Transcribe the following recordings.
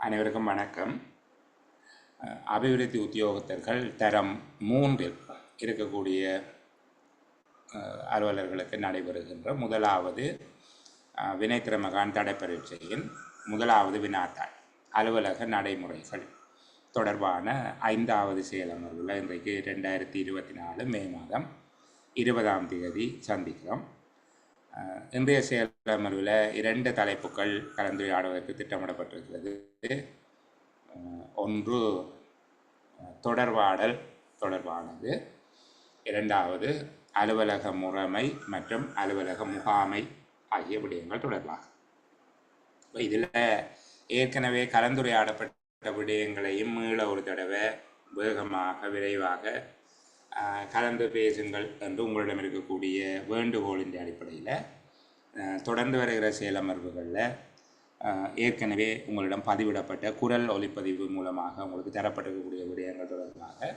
அனைவருக்கும் வணக்கம். அபிவிருத்தி உத்தியோகத்தர்கள் தரம் 3 இருக்கக்கூடிய அலுவலர்களுக்கு நடைபெறுகின்ற முதலாவது வினைத்திறமகான் தடைப்பரீட்சையின் முதலாவது வினாத்தாள் அலுவலக நடைமுறைகள் தொடர்பான 5வது செயலமர்வில் இன்றைக்கு 2024 மே மாதம் 20ஆம் தேதி சந்திக்கிறோம். இன்றைய செயலமர்வில் 2 தலைப்புகள் கலந்துரையாடுவதற்கு திட்டமிடப்பட்டிருக்கிறது. ஒன்று தொடர்பாடல் தொடர்பானது, இரண்டாவது அலுவலக முறைமை மற்றும் அலுவலக முகாமை ஆகிய விடயங்கள் தொடர்பாக. இதில் ஏற்கனவே கலந்துரையாடப்பட்ட விடயங்களையும் மீள ஒரு தடவை வேகமாக விரைவாக கலந்து பேசுங்கள் என்று உங்களிடம் இருக்கக்கூடிய வேண்டுகோளின் அடிப்படையில் தொடர்ந்து வருகிற செயலமர்வுகளில் ஏற்கனவே உங்களிடம் பதிவிடப்பட்ட குரல் ஒலிப்பதிவு மூலமாக உங்களுக்கு தரப்பட்டிருக்கக்கூடிய விடயங்கள் தொடர்பாக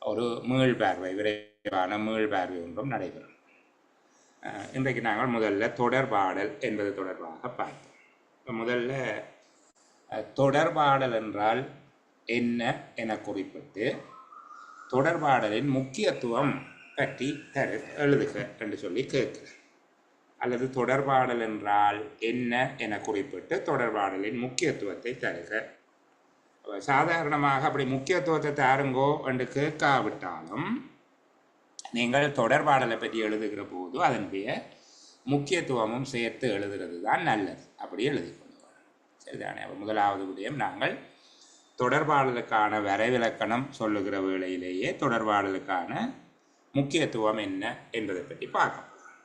ஒரு மீள்பார்வை, விரைவான மீள்பார்வை ஒன்றும் நடைபெறும். இன்றைக்கு நாங்கள் முதல்ல தொடர்பாடல் என்பது தொடர்பாக பார்ப்போம். முதல்ல தொடர்பாடல் என்றால் என்ன என குறிப்பிட்டு தொடர்பாடலின் முக்கியத்துவம் பற்றி எழுதுக என்று சொல்லி கேட்கிறேன். அல்லது தொடர்பாடல் என்றால் என்ன என குறிப்பிட்டு தொடர்பாடலின் முக்கியத்துவத்தை தருக. சாதாரணமாக அப்படி முக்கியத்துவத்தை தாருங்கோ என்று கேட்காவிட்டாலும் நீங்கள் தொடர்பாடலை பற்றி எழுதுகிற போது அதனுடைய முக்கியத்துவமும் சேர்த்து எழுதுகிறது தான் நல்லது. அப்படி எழுதி கொள்ளுவோம். சரிதானே? முதலாவது விடயம், நாங்கள் தொடர்பாடலுக்கான வரைவிலக்கணம் சொல்லுகிற வேளையிலேயே தொடர்பாடலுக்கான முக்கியத்துவம் என்ன என்பதை பற்றி பார்க்க போகிறோம்.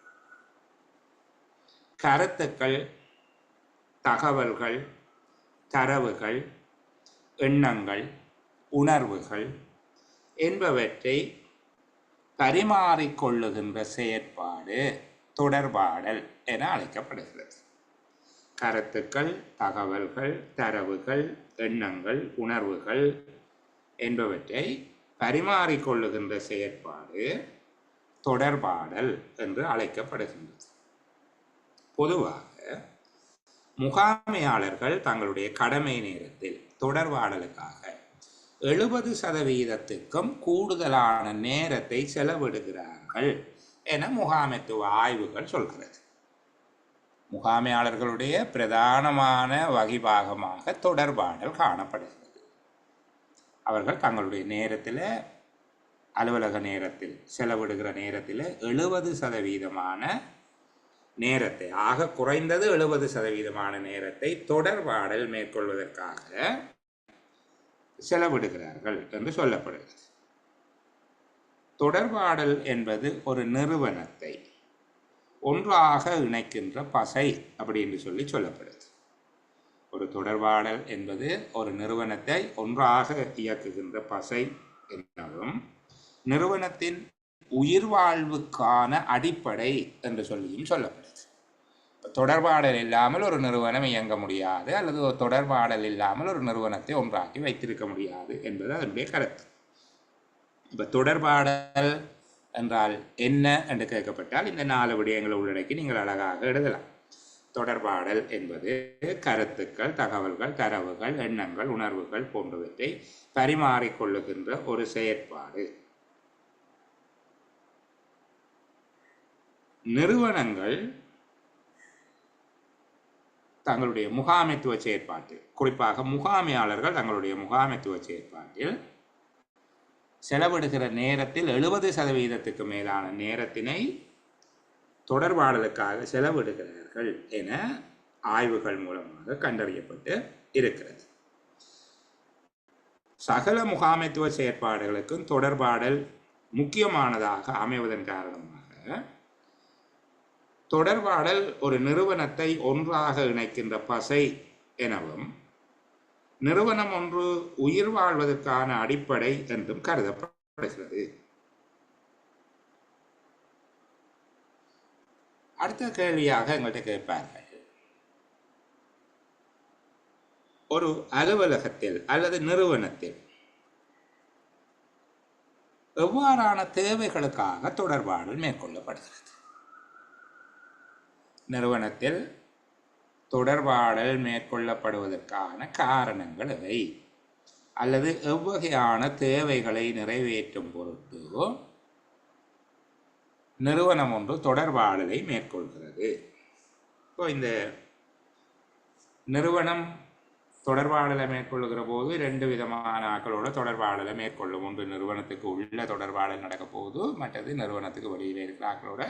கருத்துக்கள், தகவல்கள், தரவுகள், எண்ணங்கள், உணர்வுகள் என்பவற்றை பரிமாறிக்கொள்ளுகின்ற செயற்பாடு தொடர்பாடல் என அழைக்கப்படுகிறது. கருத்துக்கள், தகவல்கள், தரவுகள், எண்ணங்கள், உணர்வுகள் என்பவற்றை பரிமாறிக்கொள்ளுகின்ற செயற்பாடு தொடர்பாடல் என்று அழைக்கப்படுகின்றது. பொதுவாக முகாமையாளர்கள் தங்களுடைய கடமை நேரத்தில் தொடர்பாடலுக்காக 70% கூடுதலான நேரத்தை செலவிடுகிறார்கள் என முகாமைத்துவ ஆய்வுகள் சொல்கிறது. முகாமையாளர்களுடைய பிரதானமான வகிபாகமாக தொடர்பாடல் காணப்படுகிறது. அவர்கள் தங்களுடைய நேரத்தில், அலுவலக நேரத்தில் செலவிடுகிற நேரத்தில் 70% நேரத்தை, ஆக குறைந்தது 70% நேரத்தை தொடர்பாடல் மேற்கொள்வதற்காக செலவிடுகிறார்கள் என்று சொல்லப்படுகிறது. தொடர்பாடல் என்பது ஒரு நிறுவனத்தை ஒன்றாக இணைக்கின்ற பசை அப்படி என்று சொல்லப்படுது. ஒரு தொடர்பாடல் என்பது ஒரு நிறுவனத்தை ஒன்றாக இயக்குகின்ற பசை எனவும் நிறுவனத்தின் உயிர் வாழ்வுக்கான அடிப்படை என்று சொல்லியும் சொல்லப்படுது. தொடர்பாடல் இல்லாமல் ஒரு நிறுவனம் இயங்க முடியாது, அல்லது ஒரு தொடர்பாடல் இல்லாமல் ஒரு நிறுவனத்தை ஒன்றாக்கி வைத்திருக்க முடியாது என்பது அதனுடைய கருத்து. இப்போ தொடர்பாடல் என்றால் என்ன என்று கேட்கப்பட்டால் இந்த 4 விடயங்களை உள்ளடக்கி நீங்கள் அழகாக எழுதலாம். தொடர்பாடல் என்பது கருத்துக்கள், தகவல்கள், தரவுகள், எண்ணங்கள், உணர்வுகள் போன்றவற்றை பரிமாறிக்கொள்ளுகின்ற ஒரு செயற்பாடு. நிறுவனங்கள் தங்களுடைய முகாமைத்துவ செயற்பாட்டில், குறிப்பாக முகாமையாளர்கள் தங்களுடைய முகாமைத்துவ செயற்பாட்டில் செலவிடுகிற நேரத்தில் 70% மேலான நேரத்தினை தொடர்பாடலுக்காக செலவிடுகிறார்கள் என ஆய்வுகள் மூலமாக கண்டறியப்பட்டு இருக்கிறது. சகல முகாமைத்துவ செயற்பாடுகளுக்கும் தொடர்பாடல் முக்கியமானதாக அமைவதன் காரணமாக தொடர்பாடல் ஒரு நிறுவனத்தை ஒன்றாக இணைக்கின்ற பசை எனவும் நிறுவனம் ஒன்று உயிர் வாழ்வதற்கான அடிப்படை என்றும் கருதப்படுகிறது. அடுத்த கேள்வியாக எங்கள்கிட்ட கேட்பார்கள், ஒரு அலுவலகத்தில் அல்லது நிறுவனத்தில் எவ்வாறான தேவைகளுக்காக தொடர்பாடல் மேற்கொள்ளப்படுகிறது? நிறுவனத்தில் தொடர்பாடல் மேற்கொள்ளப்படுவதற்கான காரணங்கள் எவை, அல்லது எவ்வகையான தேவைகளை நிறைவேற்றும் பொருட்டு நிறுவனம் ஒன்று தொடர்பாடலை மேற்கொள்கிறது. இப்போ இந்த நிறுவனம் தொடர்பாடலை மேற்கொள்ளுகிற போது 2 விதமான ஆக்களோட தொடர்பாடலை மேற்கொள்ளும். ஒன்று நிறுவனத்துக்கு உள்ள தொடர்பாடல் நடக்க போகுது, மற்றது நிறுவனத்துக்கு வெளியில் இருக்கிற ஆக்களோட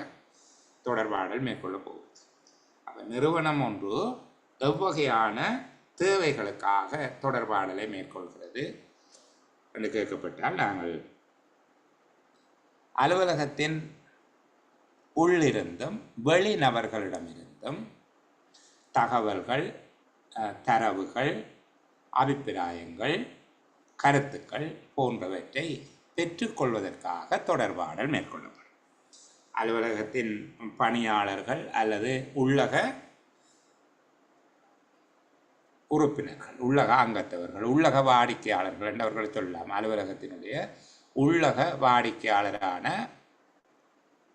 தொடர்பாடல் மேற்கொள்ள போகுது. அப்போ நிறுவனம் ஒன்று எவ்வகையான தேவைகளுக்காக தொடர்பாடலை மேற்கொள்கிறது என்று கேட்கப்பட்டால், நாங்கள் அலுவலகத்தின் உள்ளிருந்தும் வெளிநபர்களிடமிருந்தும் தகவல்கள், தரவுகள், அபிப்பிராயங்கள், கருத்துக்கள் போன்றவற்றை பெற்றுக்கொள்வதற்காக தொடர்பாடல் மேற்கொள்ளப்படும். அலுவலகத்தின் பணியாளர்கள் அல்லது உள்ளக உறுப்பினர்கள், உள்ளக அங்கத்தவர்கள், உள்ளக வாடிக்கையாளர்கள் என்றவர்களை சொல்லலாம். அலுவலகத்தினுடைய உள்ளக வாடிக்கையாளரான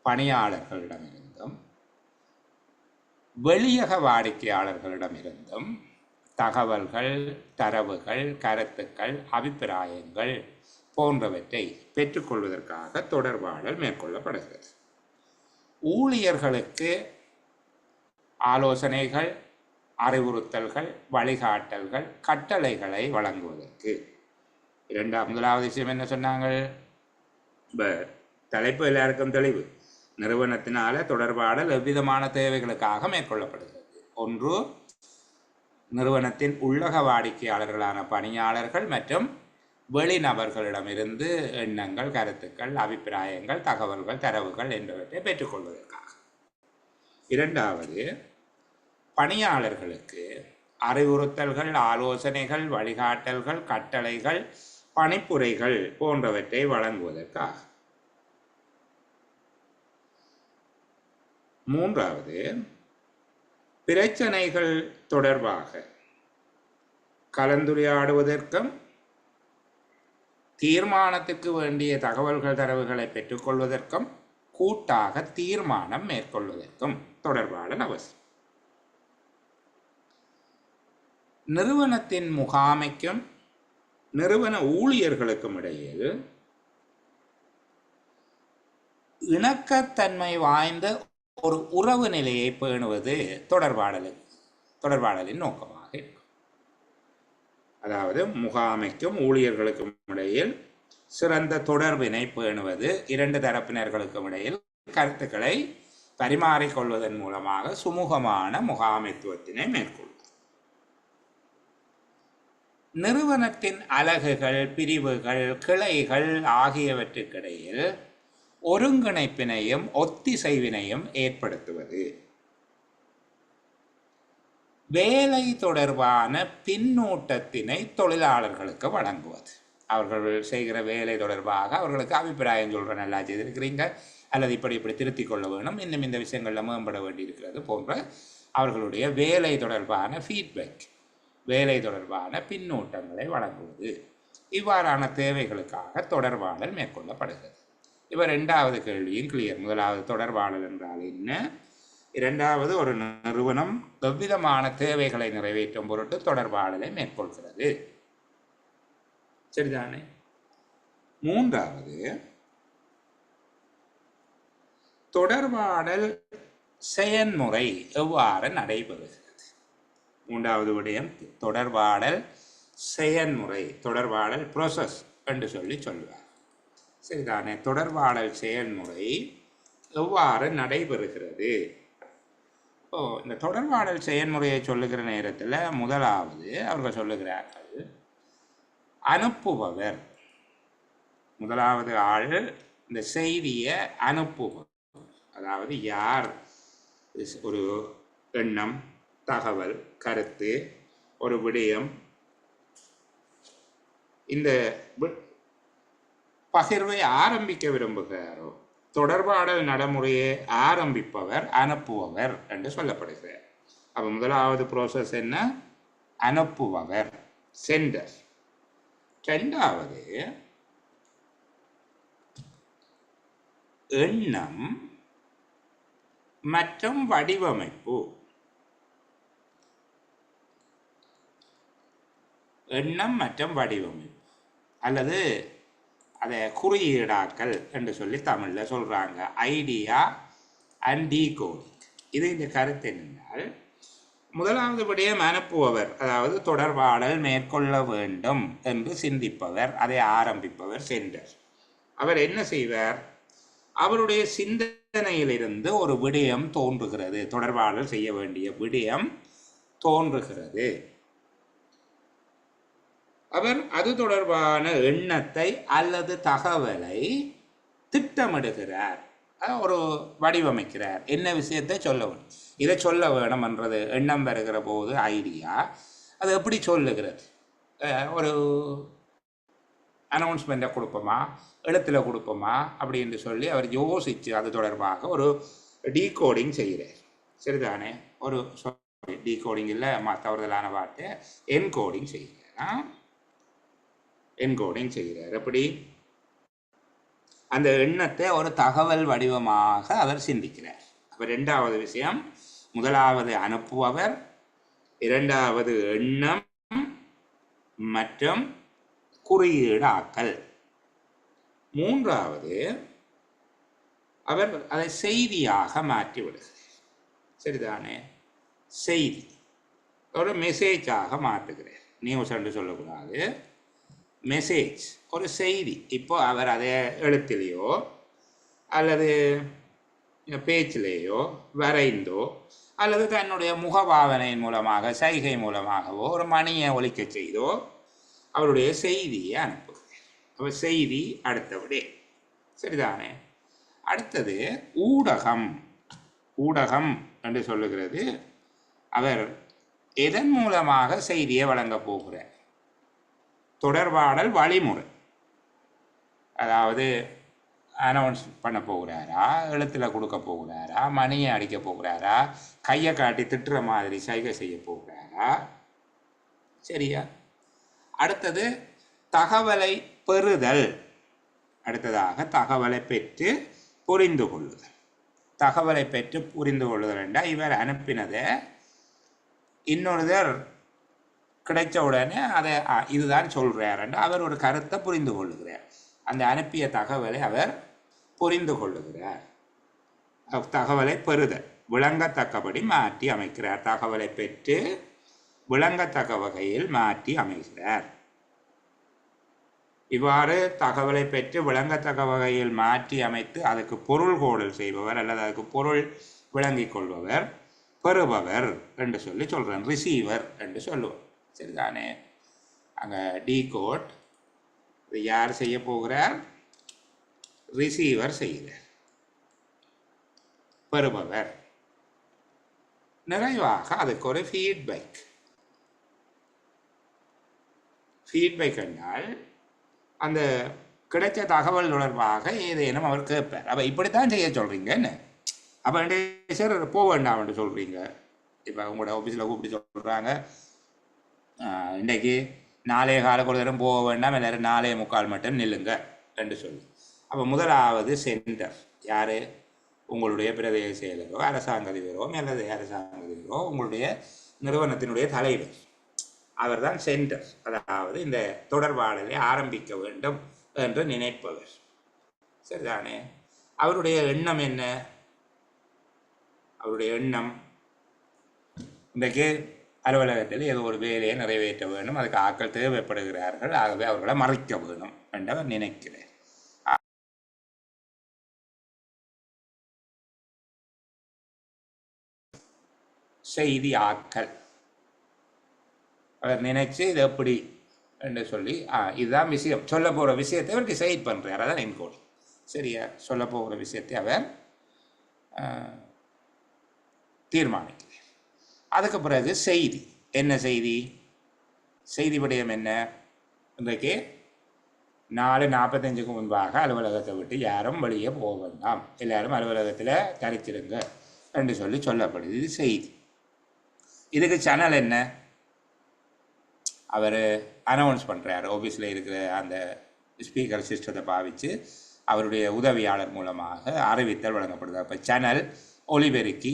பணியாளர்களிடமிருந்தும் வெளியக வாடிக்கையாளர்களிடமிருந்தும் தகவல்கள், தரவுகள், கருத்துக்கள், அபிப்பிராயங்கள் போன்றவற்றை பெற்றுக்கொள்வதற்காக தொடர்பாடல் மேற்கொள்ளப்படுகிறது. ஊழியர்களுக்கு ஆலோசனைகள், அறிவுறுத்தல்கள், வழிகாட்டல்கள், கட்டளைகளை வழங்குவதற்கு. முதலாவது விஷயம் என்ன சொன்னாங்க? தலைப்பு எல்லாருக்கும் தெளிவு. நிறுவனத்தினால தொடர்பாடல் எவ்விதமான தேவைகளுக்காக மேற்கொள்ளப்படுகிறது. ஒன்று, நிறுவனத்தின் உள்ளக வாடிக்கையாளர்களான பணியாளர்கள் மற்றும் வெளிநபர்களிடமிருந்து எண்ணங்கள், கருத்துக்கள், அபிப்பிராயங்கள், தகவல்கள், தரவுகள் என்பவற்றை பெற்றுக்கொள்வதற்காக. இரண்டாவது, பணியாளர்களுக்கு அறிவுறுத்தல்கள், ஆலோசனைகள், வழிகாட்டல்கள், கட்டளைகள், பணிப்புரைகள் போன்றவற்றை வழங்குவதற்காக. மூன்றாவது, பிரச்சனைகள் தொடர்பாக கலந்துரையாடுவதற்கும் தீர்மானத்துக்கு வேண்டிய தகவல்கள், தரவுகளை பெற்றுக்கொள்வதற்கும் கூட்டாக தீர்மானம் மேற்கொள்வதற்கும் தொடர்பாடல் அவசியம். நிறுவனத்தின் முகாமைக்கும் நிறுவன ஊழியர்களுக்கும் இடையில் இணக்கத்தன்மை வாய்ந்த ஒரு உறவு நிலையை பேணுவது தொடர்பாடலின் நோக்கமாக இருக்கும். அதாவது முகாமைக்கும் ஊழியர்களுக்கும் இடையில் சிறந்த தொடர்பினை பேணுவது, 2 தரப்பினர்களுக்கும் இடையில் கருத்துக்களை பரிமாறிக்கொள்வதன் மூலமாக சுமூகமான முகாமைத்துவத்தினை மேற்கொள்வது. நிறுவனத்தின் அலகுகள், பிரிவுகள், கிளைகள் ஆகியவற்றுக்கிடையில் ஒருங்கிணைப்பினையும் ஒத்திசைவினையும் ஏற்படுத்துவது. வேலை தொடர்பான பின்னூட்டத்தினை தொழிலாளர்களுக்கு வழங்குவது. அவர்கள் செய்கிற வேலை தொடர்பாக அவர்களுக்கு அபிப்பிராயம் சொல்கிற, நல்லா செய்திருக்கிறீங்க, அல்லது இப்படி திருத்திக் கொள்ள வேணும், இன்னும் இந்த விஷயங்களில் மேம்பட வேண்டியிருக்கிறது போன்ற அவர்களுடைய வேலை தொடர்பான ஃபீட்பேக், வேலை தொடர்பான பின்னூட்டங்களை வழங்குவது. இவ்வாறான தேவைகளுக்காக தொடர்பாடல் மேற்கொள்ளப்படுகிறது. இப்போ 2வது கேள்வியும் கிளியர். முதலாவது, தொடர்பாடல் என்றால் என்ன? 2வது, ஒரு நிறுவனம் எவ்விதமான தேவைகளை நிறைவேற்றும் பொருட்டு தொடர்பாடலை மேற்கொள்கிறது. சரிதானே? 3வது, தொடர்பாடல் செயன்முறை எவ்வாறு நடைபெறுகிறது? 3வது விடயம் தொடர்பாடல் செயன்முறை, தொடர்பாடல் ப்ரோசஸ் என்று சொல்லுவார். சரிதானே? தொடர்பாடல் செயல்முறை எவ்வாறு நடைபெறுகிறது? இந்த தொடர்பாடல் செயல்முறையை சொல்லுகிற நேரத்தில் முதலாவது அவர்கள் சொல்லுகிறார்கள், அனுப்புபவர். முதலாவது ஆள் இந்த செய்தியை அனுப்புபவர். அதாவது யார் ஒரு எண்ணம், தகவல், கருத்து, ஒரு விடயம், இந்த பகிர்வை ஆரம்பிக்க விரும்புகிறாரோ, தொடர்பாடல் நடைமுறையை ஆரம்பிப்பவர் அனுப்புபவர் என்று சொல்லப்படுகிறார். அப்போ முதலாவது ப்ரோசஸ் என்ன? அனுப்புபவர், சென்டர். 2வது, எண்ணம் மற்றும் வடிவமைப்பு. எண்ணம் மற்றும் வடிவமைப்பு அல்லது அதை குறியீடாக்கல் என்று சொல்லி தமிழில் சொல்கிறாங்க. Idea and decoding. இது இந்த கருத்து என்னென்றால், முதலாவது விடயம் அனுப்புபவர், அதாவது தொடர்பாடல் மேற்கொள்ள வேண்டும் என்று சிந்திப்பவர், அதை ஆரம்பிப்பவர் சென்டர். அவர் என்ன செய்வார்? அவருடைய சிந்தனையிலிருந்து ஒரு விடயம் தோன்றுகிறது, தொடர்பாடல் செய்ய வேண்டிய விடயம் தோன்றுகிறது. அவர் அது தொடர்பான எண்ணத்தை அல்லது தகவலை திட்டமிடுகிறார், ஒரு வடிவமைக்கிறார். என்ன விஷயத்தை சொல்ல வேணும், இதை சொல்ல வேணும் என்றது எண்ணம் வருகிற போது ஐடியா, அது எப்படி சொல்லுகிறது? ஒரு அனௌன்ஸ்மெண்ட்டை கொடுப்போமா, எழுத்தில் கொடுப்போமா அப்படின்னு சொல்லி அவர் யோசித்து அது தொடர்பாக ஒரு டீகோடிங் செய்கிறார். சரிதானே? ஒரு டீகோடிங் இல்லை, தவறுதலான வார்த்தை, என்கோடிங் செய்கிறார். என்கோடிங் செய்கிறார். எப்படி? அந்த எண்ணத்தை ஒரு தகவல் வடிவமாக அவர் சிந்திக்கிறார். அப்போ ரெண்டாவது விஷயம், முதலாவது அனுப்புபவர், இரண்டாவது எண்ணம் மற்றும் குறியீடாக்கல், மூன்றாவது அவர் அதை செய்தியாக மாற்றிவிடுகிறார். சரிதானே? செய்தி ஒரு மெசேஜாக மாற்றுகிறார். நியூஸ் என்று சொல்லக்கூடாது, மெசேஜ், ஒரு செய்தி. இப்போ அவர் அதை எழுத்திலேயோ அல்லது பேச்சிலேயோ வரைந்தோ அல்லது தன்னுடைய முகபாவனையின் மூலமாக, சைகை மூலமாகவோ ஒரு மணியை ஒலிக்க செய்தோ அவருடைய செய்தியை அனுப்புகிறார். அப்போ செய்தி அடுத்தபடி. சரிதானே? அடுத்தது ஊடகம். ஊடகம் என்று சொல்லுகிறது, அவர் எதன் மூலமாக செய்தியை வழங்கப் போகிறார்? தொடர்பாடல் வழிமுறை, அதாவது அனௌன்ஸ் பண்ண போகிறாரா, எழுத்தில் கொடுக்க போகிறாரா, மணியை அடிக்க போகிறாரா, கையை காட்டி திட்டுற மாதிரி சைகை செய்ய போகிறாரா? சரியா? அடுத்தது தகவலை பெறுதல். அடுத்ததாக தகவலை பெற்று புரிந்து கொள்ளுதல். தகவலை பெற்று புரிந்து கொள்ளுதல் என்றால், இவர் அனுப்பினதை இன்னொருத்தர் கிடைச்ச உடனே அதை இதுதான் சொல்கிறார் என்று அவர் ஒரு கருத்தை புரிந்து கொள்ளுகிறார். அந்த அனுப்பிய தகவலை அவர் புரிந்து கொள்ளுகிறார். தகவலை பெறுதல், விளங்கத்தக்கபடி மாற்றி அமைக்கிறார். தகவலை பெற்று விளங்கத்தக்க வகையில் மாற்றி அமைக்கிறார். இவ்வாறு தகவலை பெற்று விளங்கத்தக்க வகையில் மாற்றி அமைத்து அதுக்கு பொருள் கோடல் செய்பவர் அல்லது அதுக்கு பொருள் விளங்கிக் கொள்பவர் பெறுபவர் என்று சொல்லி சொல்கிறேன். ரிசீவர் என்று சொல்லுவோம். சரிதானே? அங்கே டீகோட் இது யார் செய்ய போகிறார்? ரிசீவர் செய்கிறார், பெறுபவர். நிறைவாக அதுக்கு ஒரு ஃபீட்பேக். ஃபீட்பேக் என்றால் அந்த கிடைச்ச தகவல் தொடர்பாக ஏதேனும் அவர் கேட்பார். அப்போ இப்படித்தான் செய்ய சொல்கிறீங்கன்னு. அப்போ சார் போக வேண்டாம்னு சொல்கிறீங்க. இப்போ உங்களோட ஆஃபீஸில் கூப்பிட்டு சொல்கிறாங்க, இன்றைக்கு 4:15 ஒரு தரம் போக வேண்டாம், எல்லோரும் 4:45 மட்டும் நில்லுங்க என்று சொல்லி. அப்போ முதலாவது சென்டர் யார்? உங்களுடைய பிரதேச செயலரோ, அரசாங்க அதிபரோ, மேலதிக அரசாங்க அதிபரோ, உங்களுடைய நிறுவனத்தினுடைய தலைவர், அவர் தான் சென்டர். அதாவது இந்த தொடர்பாடலை ஆரம்பிக்க வேண்டும் என்று நினைப்பவர். சரிதானே? அவருடைய எண்ணம் என்ன? அவருடைய எண்ணம் இன்றைக்கு அலுவலகத்தில் ஏதோ ஒரு வேலையை நிறைவேற்ற வேண்டும், அதுக்கு ஆட்கள் தேவைப்படுகிறார்கள், ஆகவே அவர்களை மறைக்க வேணும் என்று அவர் நினைக்கிறார். செய்தி ஆட்கள் அவர் நினைச்சு இது எப்படி என்று சொல்லி இதுதான் விஷயம், சொல்ல போகிற விஷயத்தை அவர் டிசைட் பண்ணுறார். அதான் என்கோடி. சரியா? சொல்ல போகிற விஷயத்தை அவர் தீர்மானிக்கிறார். அதுக்கு பிறகு செய்தி. என்ன செய்தி? செய்தி விடயம் என்ன? இன்றைக்கு 4:45 முன்பாக அலுவலகத்தை விட்டு யாரும் வெளியே போக வேண்டாம், எல்லாரும் அலுவலகத்தில் தரிச்சிடுங்க என்று சொல்லி சொல்லப்படுது. இது செய்தி. இதுக்கு சேனல் என்ன? அவர் அனௌன்ஸ் பண்ணுறார். ஆஃபீஸில் இருக்கிற அந்த ஸ்பீக்கர் சிஸ்டத்தை பாவித்து அவருடைய உதவியாளர் மூலமாக அறிவித்தல் வழங்கப்படுது. அப்போ சேனல் ஒலிபெருக்கி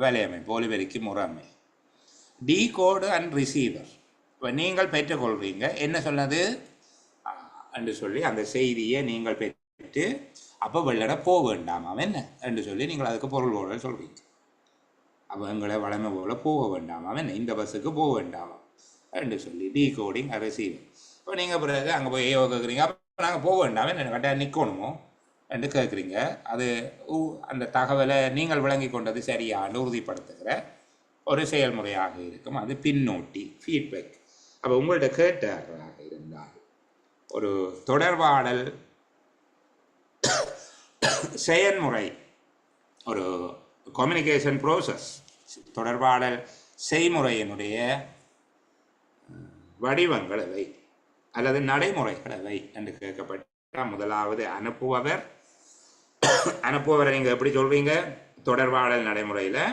வேலையமைப்பு, ஒலிபெருக்கி முறைமை. Decode and receiver. இப்போ நீங்கள் பெற்றுக்கொள்கிறீங்க என்ன சொன்னது என்று சொல்லி அந்த செய்தியை நீங்கள் பெற்று அப்போ வெள்ளட போக வேண்டாமாம் என்ன என்று சொல்லி நீங்கள் அதுக்கு பொருளோட சொல்கிறீங்க. அப்போ எங்களை வளமை போல போக வேண்டாமாம் என்ன இந்த பஸ்ஸுக்கு போக வேண்டாமாம் என்று சொல்லி டீகோடிங் ரிசீவர். இப்போ நீங்கள் பிறகு அங்கே போய் ஏவோ கேட்குறீங்க, அப்போ நாங்கள் போக வேண்டாம் என்ன கட்டாயம் நிற்கணுமோ என்று கேட்குறீங்க. அது அந்த தகவலை நீங்கள் விளங்கி கொண்டது சரியான்னு உறுதிப்படுத்துகிற ஒரு செயல்முறையாக இருக்கும். அது பின்னோட்டி ஃபீட்பேக். அப்போ உங்கள்கிட்ட கேட்டாராக இருந்தால் ஒரு தொடர்பாடல் செயல்முறை, ஒரு கம்யூனிகேஷன் ப்ரோசஸ், தொடர்பாடல் செய்முறையினுடைய வடிவங்கள் எவை அல்லது நடைமுறைகள் எவை என்று கேட்கப்பட்டால் முதலாவது அனுப்புபவர். அனுப்புபவரை நீங்கள் எப்படி சொல்வீங்க? தொடர்பாடல் நடைமுறையில்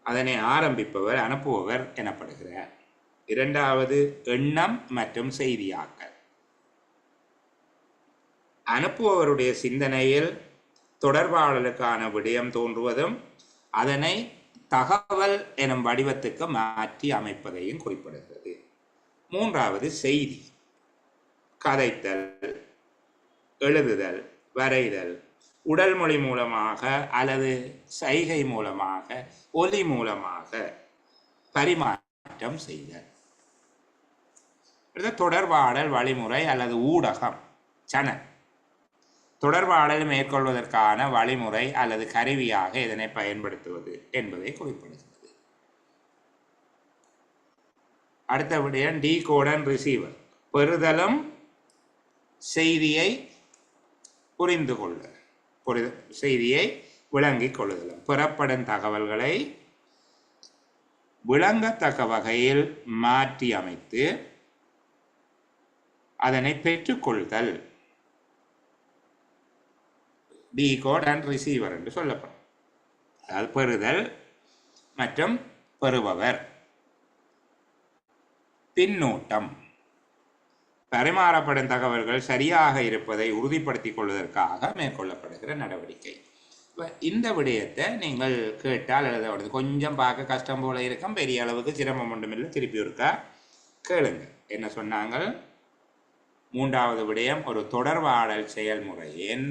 அதனை ஆரம்பிப்பவர் அனுப்புபவர் எனப்படுகிறார். இரண்டாவது எண்ணம் மற்றும் செய்தியாக்கல். அனுப்புபவருடைய சிந்தனையில் தொடர்பாடலுக்கான விடயம் தோன்றுவதும் அதனை தகவல் எனும் வடிவத்துக்கு மாற்றி அமைப்பதையும் குறிப்பிடுகிறது. மூன்றாவது செய்தி, கதைத்தல், எழுதுதல், வரைதல், உடல் மொழி மூலமாக அல்லது சைகை மூலமாக ஒலி மூலமாக பரிமாற்றம் செய்தல். தொடர்பாடல் வழிமுறை அல்லது ஊடகம் சேனல். தொடர்பாடல் மேற்கொள்வதற்கான வழிமுறை அல்லது கருவியாக இதனை பயன்படுத்துவது என்பதை குறிப்பிடுகிறது. அடுத்த விடயம் டீகோட் அண்ட் ரிசீவர். பெறுதலும் செய்தியை புரிந்து கொள்ளுதல், செய்தியை விளங்கிக் கொள்ளுதலும். பெறப்படும் தகவல்களை விளங்கத்தக்க வகையில் மாற்றி அமைத்து அதனை பெற்றுக்கொள்ளுதல் டீகோட் அண்ட் ரிசீவர் என்று சொல்லப்படும். அதாவது பெறுதல் மற்றும் பெறுபவர். பின்னூட்டம், பரிமாறப்படும் தகவல்கள் சரியாக இருப்பதை உறுதிப்படுத்திக் கொள்வதற்காக மேற்கொள்ளப்படுகிற நடவடிக்கை. இந்த விடயத்தை நீங்கள் கேட்டால் எழுத கொஞ்சம் பார்க்க கஷ்டம் போல இருக்கும், பெரிய அளவுக்கு சிரமம் ஒன்றுமில்லை. திருப்பி இருக்கா கேளுங்க என்ன சொன்னாங்க. மூன்றாவது விடயம் ஒரு தொடர்பாடல் செயல்முறையின்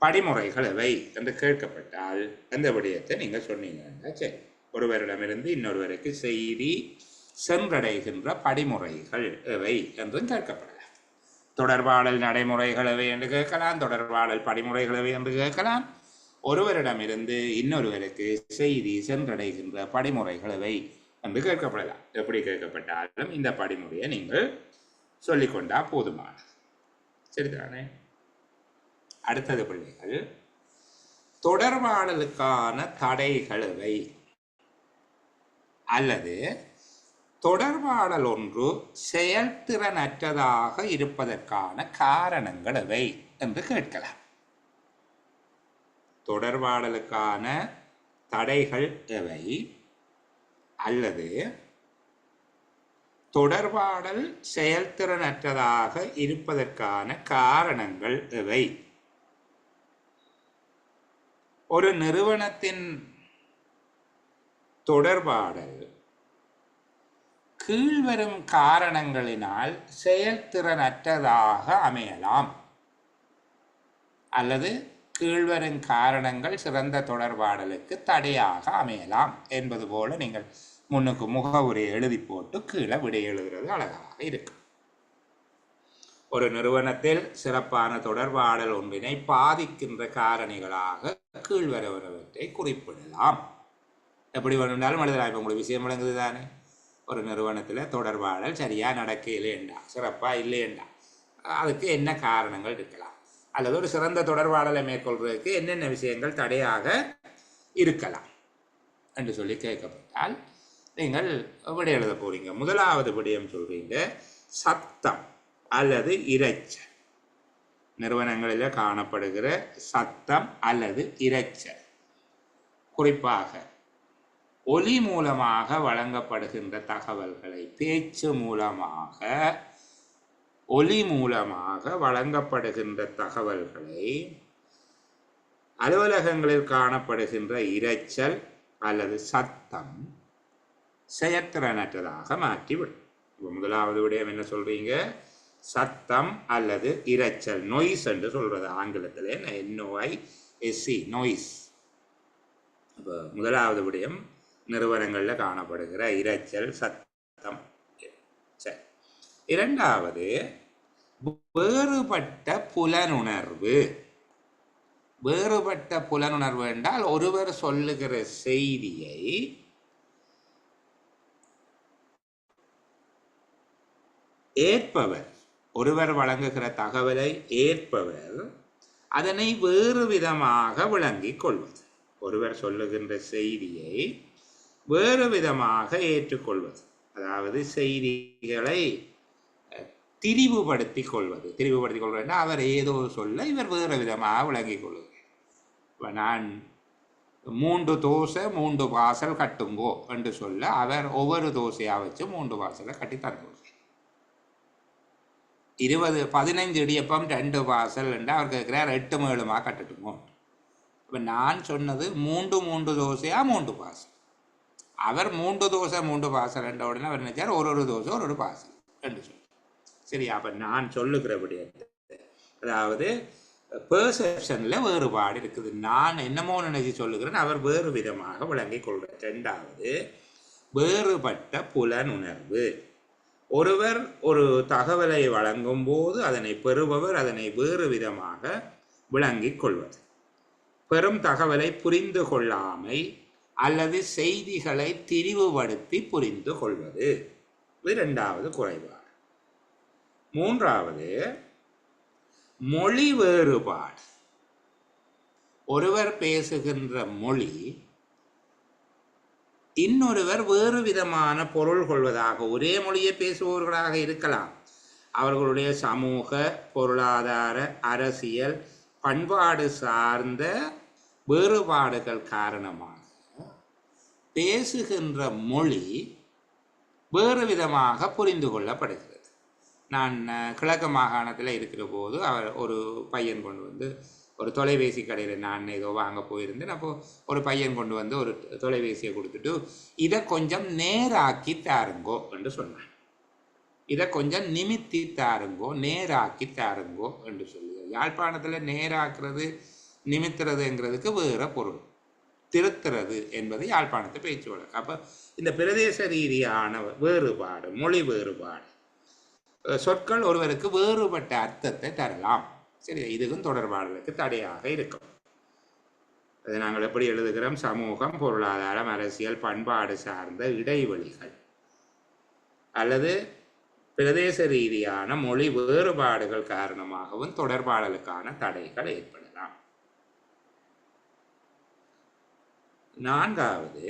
படிமுறைகள் எவை என்று கேட்கப்பட்டால் அந்த விடயத்தை நீங்கள் சொன்னீங்கன்னா சரி. ஒருவரிடமிருந்து இன்னொருவருக்கு செய்தி சென்றடைகின்ற படிமுறைகள் எவை என்றும் கேட்கப்படலாம். தொடர்பாடல் நடைமுறைகள் எவை என்று கேட்கலாம், தொடர்பாடல் படிமுறைகள் எவை என்று கேட்கலாம். ஒருவரிடமிருந்து இன்னொருவருக்கு செய்தி சென்றடைகின்ற படிமுறைகள் எவை என்று கேட்கப்படலாம். எப்படி கேட்கப்பட்டாலும் இந்த படிமுறையை நீங்கள் சொல்லிக்கொண்டா போதுமானது. சரிதானே? அடுத்தது பிள்ளைகள், தொடர்பாடலுக்கான தடைகள் எவை அல்லது தொடர்பாடல் ஒன்று செயல்திறனற்றதாக இருப்பதற்கான காரணங்கள் எவை என்று கேட்கலாம். தொடர்பாடலுக்கான தடைகள் எவை அல்லது தொடர்பாடல் செயல்திறனற்றதாக இருப்பதற்கான காரணங்கள் எவை? ஒரு நிறுவனத்தின் தொடர்பாடல் கீழ்வரும் காரணங்களினால் செயல்திறனற்றதாக அமையலாம் அல்லது கீழ்வரும் காரணங்கள் சிறந்த தொடர்பாடலுக்கு தடையாக அமையலாம் என்பது போல நீங்கள் முன்னுக்கு முகவுரையை எழுதி போட்டு கீழே விடை எழுதுறது அழகாக இருக்கும். ஒரு நிறுவனத்தில் சிறப்பான தொடர்பாடல் ஒன்றினை பாதிக்கின்ற காரணிகளாக கீழ்வருவனவற்றை குறிப்பிடலாம். எப்படி வேணும்னாலும் எழுதலாம். இப்போ உங்களுக்கு விஷயம் விளங்குது தானே? ஒரு நிறுவனத்தில் தொடர்பாடல் சரியாக நடக்கலையேண்டா, சிறப்பாக இல்லையேண்டா, அதுக்கு என்ன காரணங்கள் இருக்கலாம், அல்லது ஒரு சிறந்த தொடர்பாடலை மேற்கொள்வதற்கு என்னென்ன விஷயங்கள் தடையாக இருக்கலாம் என்று சொல்லி கேட்கப்பட்டால் நீங்கள் விடை எழுத போறீங்க. முதலாவது விடயம் சொல்றீங்க சத்தம் அல்லது இரைச்சல். நிறுவனங்களில் காணப்படுகிற சத்தம் அல்லது இரைச்சல், குறிப்பாக ஒலி மூலமாக வழங்கப்படுகின்ற தகவல்களை, பேச்சு மூலமாக ஒலி மூலமாக வழங்கப்படுகின்ற தகவல்களை அலுவலகங்களில் காணப்படுகின்ற இரைச்சல் அல்லது சத்தம் செயற்திறனற்றதாக மாற்றிவிடும். இப்போ முதலாவது விடயம் என்ன சொல்றீங்க? சத்தம் அல்லது இரைச்சல், நொய்ஸ் என்று சொல்றது ஆங்கிலத்தில், NOISE, நொய்ஸ். இப்போ முதலாவது விடயம் நிறுவனங்களில் காணப்படுகிற இரைச்சல், சத்தம். சரி. இரண்டாவது வேறுபட்ட புலனுணர்வு. வேறுபட்ட புலனுணர்வு என்றால் ஒருவர் சொல்லுகிற செய்தியை ஏற்பவர், ஒருவர் வழங்குகிற தகவலை ஏற்பவர் அதனை வேறு விதமாக விளங்கிக் கொள்வது. ஒருவர் சொல்லுகின்ற செய்தியை வேறு விதமாக ஏற்றுக்கொள்வது, அதாவது செய்திகளை திரிவுபடுத்திக் கொள்வது. திரிவுபடுத்திக் கொள்வதுன்னா அவர் ஏதோ சொல்ல இவர் வேறு விதமாக விளங்கிக் கொள்வது. இப்போ நான் 3 தோசை 3 வாசல் கட்டுங்கோ என்று சொல்ல அவர் ஒவ்வொரு தோசையாக வச்சு 3 வாசலை கட்டி தருவார். 15 இடியப்பம் 2 வாசல் என்று அவர் கேட்கிறார், 8 மேலுமா கட்டட்டுமோ. இப்போ நான் சொன்னது 3 தோசையா 3 வாசல். அவர் 3 தோசை 3 வாசல் என்ற உடனே அவர் நினைச்சார் ஒரு தோசை ஒரு வாசல் என்று சொல்லி. சரி, அப்போ நான் சொல்லுகிறபடி அதாவது பெர்செப்ஷனில் வேறுபாடு இருக்குது. நான் என்னமோ நினைச்சு சொல்லுகிறேன், அவர் வேறு விதமாக விளங்கிக் கொள்கிறார். ரெண்டாவது வேறுபட்ட புலனுணர்வு. ஒருவர் ஒரு தகவலை வழங்கும் போது அதனை பெறுபவர் அதனை வேறு விதமாக விளங்கிக் கொள்வது. பெறும் தகவலை புரிந்து கொள்ளாமை அல்லது செய்திகளை திரிவுபடுத்தி புரிந்து கொள்வது. இது இரண்டாவது குறைபாடு. மூன்றாவது மொழி வேறுபாடு. ஒருவர் பேசுகின்ற மொழி இன்னொருவர் வேறு விதமான பொருள் கொள்வதாக, ஒரே மொழியை பேசுபவர்களாக இருக்கலாம், அவர்களுடைய சமூக, பொருளாதார, அரசியல், பண்பாடு சார்ந்த வேறுபாடுகள் காரணமாக பேசுகின்ற மொழி வேறு விதமாக புரிந்து கொள்ளப்படுகிறது. நான் கிழக்கு மாகாணத்தில் இருக்கிற போது ஒரு பையன் கொண்டு வந்து ஒரு தொலைபேசி கடையில் நான் ஏதோ வாங்க போயிருந்தேன். அப்போது ஒரு பையன் கொண்டு வந்து ஒரு தொலைபேசியை கொடுத்துட்டு இதை கொஞ்சம் நேராக்கி தாருங்கோ என்று சொன்னான். இதை கொஞ்சம் நிமித்தி தாருங்கோ, நேராக்கி தாருங்கோ என்று சொல்லி. யாழ்ப்பாணத்தில் நேராக்குறது நிமித்துறதுங்கிறதுக்கு வேறு பொருள். திருத்துறது என்பது யாழ்ப்பாணத்தை பேச்சு வழக்கு. அப்போ இந்த பிரதேச ரீதியான வேறுபாடு, மொழி வேறுபாடு, சொற்கள் ஒருவருக்கு வேறுபட்ட அர்த்தத்தை தரலாம். சரி, இதுக்கும் தொடர்பாடலுக்கு தடையாக இருக்கும். அதை நாங்கள் எப்படி எழுதுகிறோம்? சமூகம், பொருளாதாரம், அரசியல், பண்பாடு சார்ந்த இடைவெளிகள் அல்லது பிரதேச ரீதியான மொழி வேறுபாடுகள் காரணமாகவும் தொடர்பாடலுக்கான தடைகள் ஏற்படலாம். நான்காவது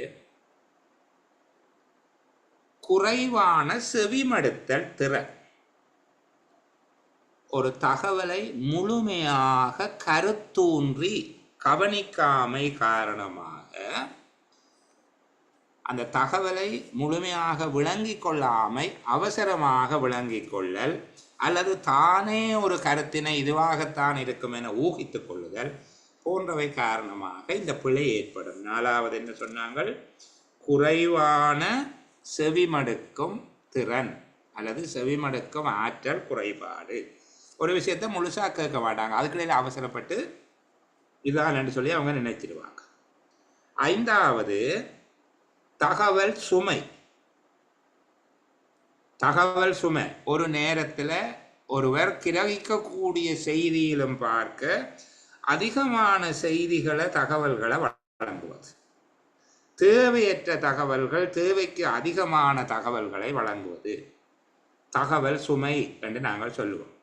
குறைவான செவிமடுத்தல் திறன். ஒரு தகவலை முழுமையாக கருத்தூன்றி கவனிக்காமை காரணமாக அந்த தகவலை முழுமையாக விளங்கிக் கொள்ளாமை, அவசரமாக விளங்கிக் கொள்ளல் அல்லது தானே ஒரு கருத்தினை இதுவாகத்தான் இருக்கும் என ஊகித்துக் கொள்ளுதல் போன்றவை காரணமாக இந்த பிழை ஏற்படும். நாலாவது என்ன சொன்னாங்கள்? குறைவான செவிமடுக்கும் திறன் அல்லது செவிமடுக்கும் ஆற்றல் குறைபாடு. ஒரு விஷயத்தை முழுசாக கேட்க மாட்டாங்க, அதுக்கிடையில் அவசரப்பட்டு இதான்னு சொல்லி அவங்க நினைச்சிடுவாங்க. ஐந்தாவது தகவல் சுமை. தகவல் சுமை ஒரு நேரத்தில் ஒருவர் கிரகிக்கக்கூடிய செய்தியிலும் பார்க்க அதிகமான செய்திகளை, தகவல்களை வழங்குவது. தேவையற்ற தகவல்கள், தேவைக்கு அதிகமான தகவல்களை வழங்குவது தகவல் சுமை என்று நாங்கள் சொல்லுவோம்.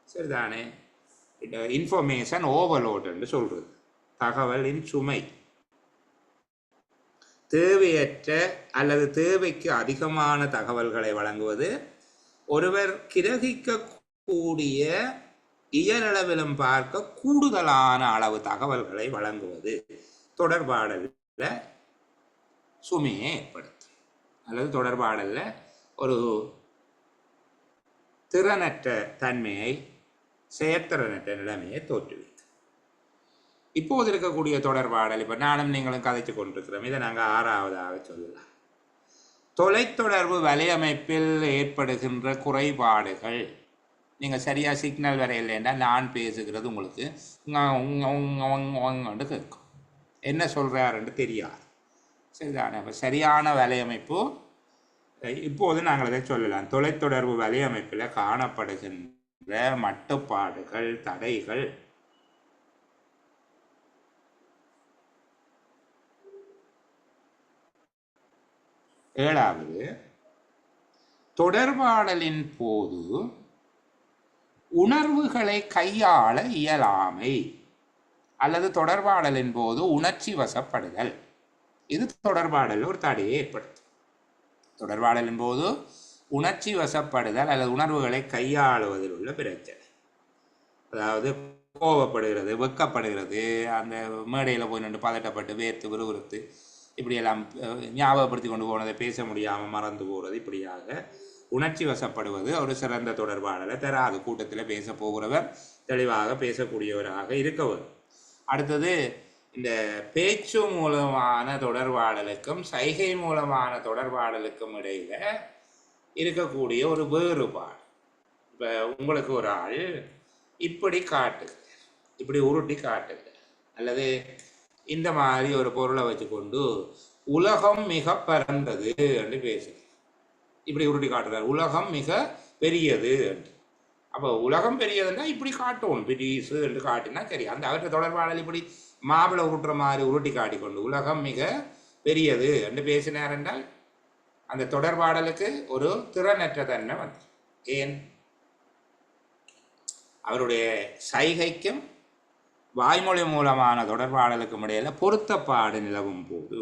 சரிதானே? இன்ஃபர்மேஷன் ஓவர்லோட் என்று சொல்றது தகவலின் சுமை. தேவையற்ற அல்லது தேவைக்கு அதிகமான தகவல்களை வழங்குவது, ஒருவர் கிரகிக்கக்கூடிய இயலளவிலும் பார்க்க கூடுதலான அளவு தகவல்களை வழங்குவது தொடர்பாடலில் சுமையை ஏற்படுத்தும் அல்லது தொடர்பாடலில் ஒரு திறனற்ற தன்மையை, செயற்திறனற்ற நிலைமையை தோற்றுவிக்கும். இப்போது இருக்கக்கூடிய தொடர்பாடல், இப்போ நானும் நீங்களும் கதைச்சு கொண்டிருக்கிறோம், இதை நாங்கள் ஆறாவதாக சொல்லலாம். தொலைத்தொடர்பு வலையமைப்பில் ஏற்படுகின்ற குறைபாடுகள். நீங்கள் சரியாக சிக்னல் வரையில்லைன்னா நான் பேசுகிறது உங்களுக்கு கேட்கும், என்ன சொல்கிறாருன்னு தெரியாது. சரிதானே? அப்போ சரியான வலையமைப்பு இப்போது நாங்கள் அதை சொல்லலாம். தொலைத்தொடர்பு வலையமைப்பில் காணப்படுகின்ற மட்டுப்பாடுகள், தடைகள். ஏழாவது, தொடர்பாடலின் போது உணர்வுகளை கையாள இயலாமை அல்லது தொடர்பாடலின் போது உணர்ச்சி வசப்படுதல். இது தொடர்பாடல் ஒரு தடையை ஏற்படுத்தும். தொடர்பாடலின் போது உணர்ச்சி வசப்படுதல் அல்லது உணர்வுகளை கையாளுவதில் உள்ள பிரச்சனை. அதாவது கோபப்படுகிறது, வெக்கப்படுகிறது, அந்த மேடையில் போய் நின்று பதட்டப்பட்டு வேர்த்து விறுவிறுத்து இப்படியெல்லாம் ஞாபகப்படுத்தி கொண்டு போனதை பேச முடியாமல் மறந்து போகிறது. இப்படியாக உணர்ச்சி வசப்படுவது ஒரு சிறந்த தொடர்பாடலை தராது. கூட்டத்தில் பேச போகிறவர் தெளிவாக பேசக்கூடியவராக இருக்கவர். அடுத்தது, இந்த பேச்சு மூலமான தொடர்பாடலுக்கும் சைகை மூலமான தொடர்பாடலுக்கும் இடையில இருக்கக்கூடிய ஒரு வேறுபாடு. இப்போ உங்களுக்கு ஒரு ஆள் இப்படி காட்டுங்க, இப்படி உருட்டி காட்டுங்க, அல்லது இந்த மாதிரி ஒரு பொருளை வச்சுக்கொண்டு உலகம் மிக பரந்தது என்று பேசுது. இப்படி உருட்டி காட்டுறாரு, உலகம் மிக பெரியது என்று. அப்போ உலகம் பெரியதுன்னா இப்படி காட்டும், பெரியசு என்று காட்டினா சரி. அந்த அவற்றை தொடர்பாடல் இப்படி மாப்பிளை உருட்டுற மாதிரி உருட்டி காட்டிக்கொண்டு உலகம் மிக பெரியது என்று பேசினார் என்றால் அந்த தொடர்பாடலுக்கு ஒரு திறனற்ற தன்மை வந்து. ஏன்? அவருடைய சைகைக்கும் வாய்மொழி மூலமான தொடர்பாடலுக்கும் இடையில பொருத்தப்பாடு நிலவும் போது,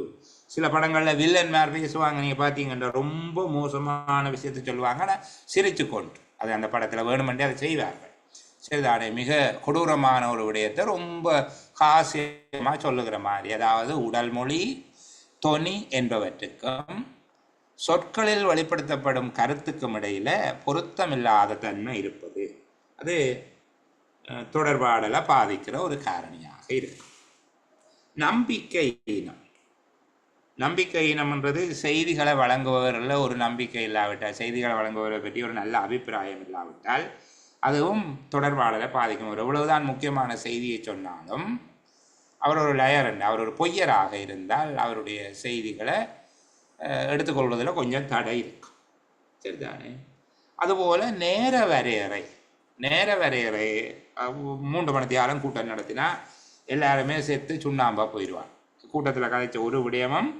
சில படங்களில் வில்லன் மேர் பேசுவாங்க, நீங்கள் பார்த்தீங்கன்னா ரொம்ப மோசமான விஷயத்தை சொல்லுவாங்க, ஆனால் சிரிச்சு கொண்டு அது அந்த படத்தில் வேணுமென்றே அதை செய்வார்கள். சரிதானே? மிக கொடூரமான ஒரு விடயத்தை ரொம்ப காசியமாக சொல்லுகிற மாதிரி. அதாவது உடல் மொழி, தொனி என்பவற்றுக்கும் சொற்களில் வெளிப்படுத்தப்படும் கருத்துக்கும் இடையில பொருத்தமில்லாத தன்மை இருப்பது, அது தொடர்பாடலை பாதிக்கிற ஒரு காரணியாக இருக்கு. நம்பிக்கை ஈனம். நம்பிக்கை ஈனம்ன்றது செய்திகளை வழங்குபவரில் ஒரு நம்பிக்கை இல்லாவிட்டால், செய்திகளை வழங்குபவரை பற்றி ஒரு நல்ல அபிப்பிராயம் இல்லாவிட்டால் அதுவும் தொடர்பாடலை பாதிக்கும். எவ்வளவுதான் முக்கியமான செய்தியை சொன்னாலும் அவர் ஒரு லயர், அவர் ஒரு பொய்யராக இருந்தால் அவருடைய செய்திகளை எடுத்துக்கொள்வதில் கொஞ்சம் தடை இருக்கும். சரிதானே? அதுபோல் நேர வரையறை. நேர வரையறை 3 மணித்தியாலம் கூட்டம் நடத்தினா எல்லாருமே சேர்த்து சுண்ணாம்பா போயிடுவாங்க. கூட்டத்தில் கதைச்ச ஒரு விடயமும்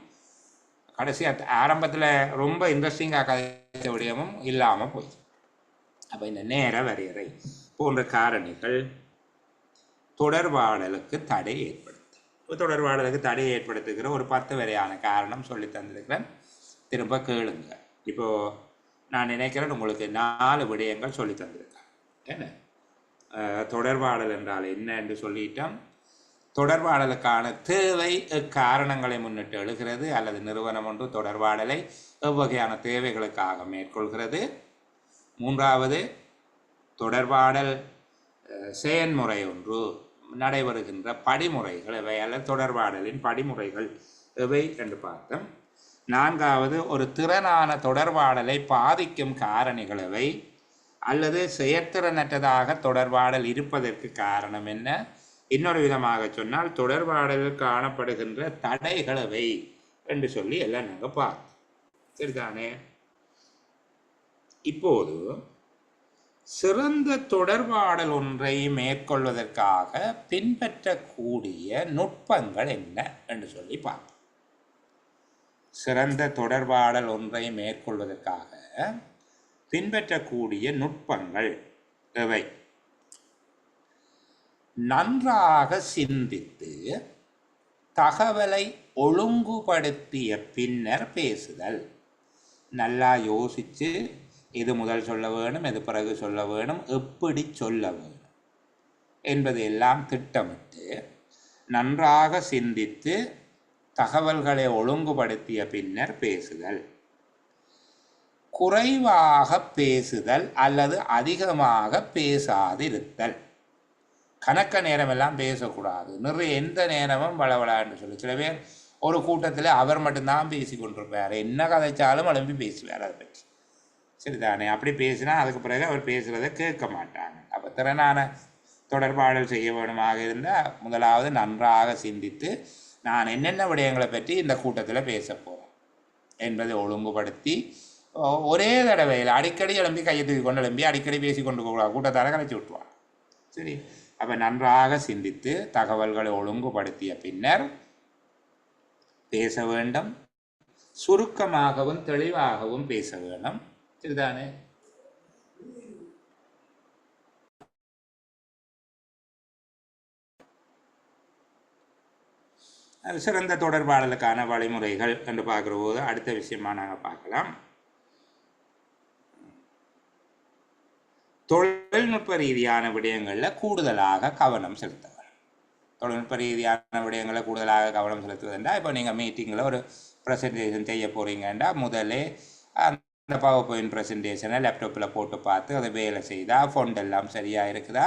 கடைசியாக ஆரம்பத்தில் ரொம்ப இன்ட்ரெஸ்டிங்காக கதைச்ச விடயமும் இல்லாமல் போயிடுச்சு. அப்போ இந்த நேர வரையறை போன்ற காரணிகள் தொடர்பாடலுக்கு தடை ஏற்படுத்தும். தொடர்பாடலுக்கு தடை ஏற்படுத்துகிற ஒரு 10 வரையான காரணம் சொல்லி தந்திருக்கிறேன், திரும்ப கேளுங்க. இப்போது நான் நினைக்கிறேன் உங்களுக்கு 4 விடயங்கள் சொல்லி தந்திருக்கேன். என்ன தொடர்பாடல் என்றால் என்ன என்று சொல்லிட்டோம். தொடர்பாடலுக்கான தேவை காரணங்களை முன்னிட்டு எழுகிறது, அல்லது நிறுவனம் ஒன்று தொடர்பாடலை எவ்வகையான தேவைகளுக்காக மேற்கொள்கிறது. 3வது, தொடர்பாடல் செயன்முறை ஒன்று நடைபெறுகின்ற படிமுறைகள் எவை, அல்லது தொடர்பாடலின் படிமுறைகள் எவை என்று பார்த்தோம். 4வது, ஒரு திறனான தொடர்பாடலை பாதிக்கும் காரணிகள் எவை, அல்லது செயற்திறனற்றதாக தொடர்பாடல் இருப்பதற்கு காரணம் என்ன. இன்னொரு விதமாக சொன்னால் தொடர்பாடலில் காணப்படுகின்ற தடைகள் எவை என்று சொல்லி எல்லாம் நாங்கள் பார்த்தோம். சரிதானே? இப்போது சிறந்த தொடர்பாடல் ஒன்றை மேற்கொள்வதற்காக பின்பற்றக்கூடிய நுட்பங்கள் என்ன என்று சொல்லி பார்ப்போம். சிறந்த தொடர்பாடல் ஒன்றை மேற்கொள்வதற்காக பின்பற்றக்கூடிய நுட்பங்கள் எவை? நன்றாக சிந்தித்து தகவலை ஒழுங்குபடுத்திய பின்னர் பேசுதல். நல்லா யோசித்து எது முதல் சொல்ல வேணும், எது பிறகு சொல்ல வேணும், எப்படி சொல்ல வேணும் என்பது எல்லாம் திட்டமிட்டு நன்றாக சிந்தித்து தகவல்களை ஒழுங்குபடுத்திய பின்னர் பேசுதல். குறைவாக பேசுதல் அல்லது அதிகமாக பேசாதிருத்தல். கணக்க நேரம் எல்லாம் பேசக்கூடாது. நிறைய எந்த நேரமும் வளவளான்னு சொல்லி சில பேர் ஒரு கூட்டத்தில் அவர் மட்டும்தான் பேசி கொண்டிருப்பார், என்ன கதைச்சாலும் எழும்பி பேசுவார் அதை பற்றி. சரிதானே? அப்படி பேசினா அதுக்கு பிறகு அவர் பேசுகிறத கேட்க மாட்டாங்க. அப்போ திறனான தொடர்பாடல் செய்ய வேணுமாக இருந்தால் முதலாவது நன்றாக சிந்தித்து நான் என்னென்ன விடயங்களை பற்றி இந்த கூட்டத்தில் பேச போகிறேன் என்பதை ஒழுங்குபடுத்தி ஒரே தடவையில் அடிக்கடி எழும்பி கையை தூக்கி கொண்டு எழும்பி அடிக்கடி பேசி கொண்டு போகலாம், கூட்டத்தால் கலைச்சி விட்டுருவாங்க. சரி, அப்போ நன்றாக சிந்தித்து தகவல்களை ஒழுங்குபடுத்திய பின்னர் பேச வேண்டும். சுருக்கமாகவும் தெளிவாகவும் பேச வேண்டும். சரிதானே? சிறந்த தொடர்பாடலுக்கான வழிமுறைகள் என்று பார்க்குற போது அடுத்த விஷயமா நாங்கள் பார்க்கலாம். தொழில்நுட்ப ரீதியான விடயங்களில் கூடுதலாக கவனம் செலுத்த வேண்டும். தொழில்நுட்ப ரீதியான விடயங்களில் கூடுதலாக கவனம் செலுத்துவதுண்டா, இப்போ நீங்கள் மீட்டிங்கில் ஒரு ப்ரெசன்டேஷன் செய்ய போகிறீங்கன்னா முதலே அந்த பவர் பாயிண்ட் ப்ரெசன்டேஷனை லேப்டாப்பில் போட்டு பார்த்து அதை வேலை செய்தால் ஃபோன் எல்லாம் சரியாக இருக்குதா,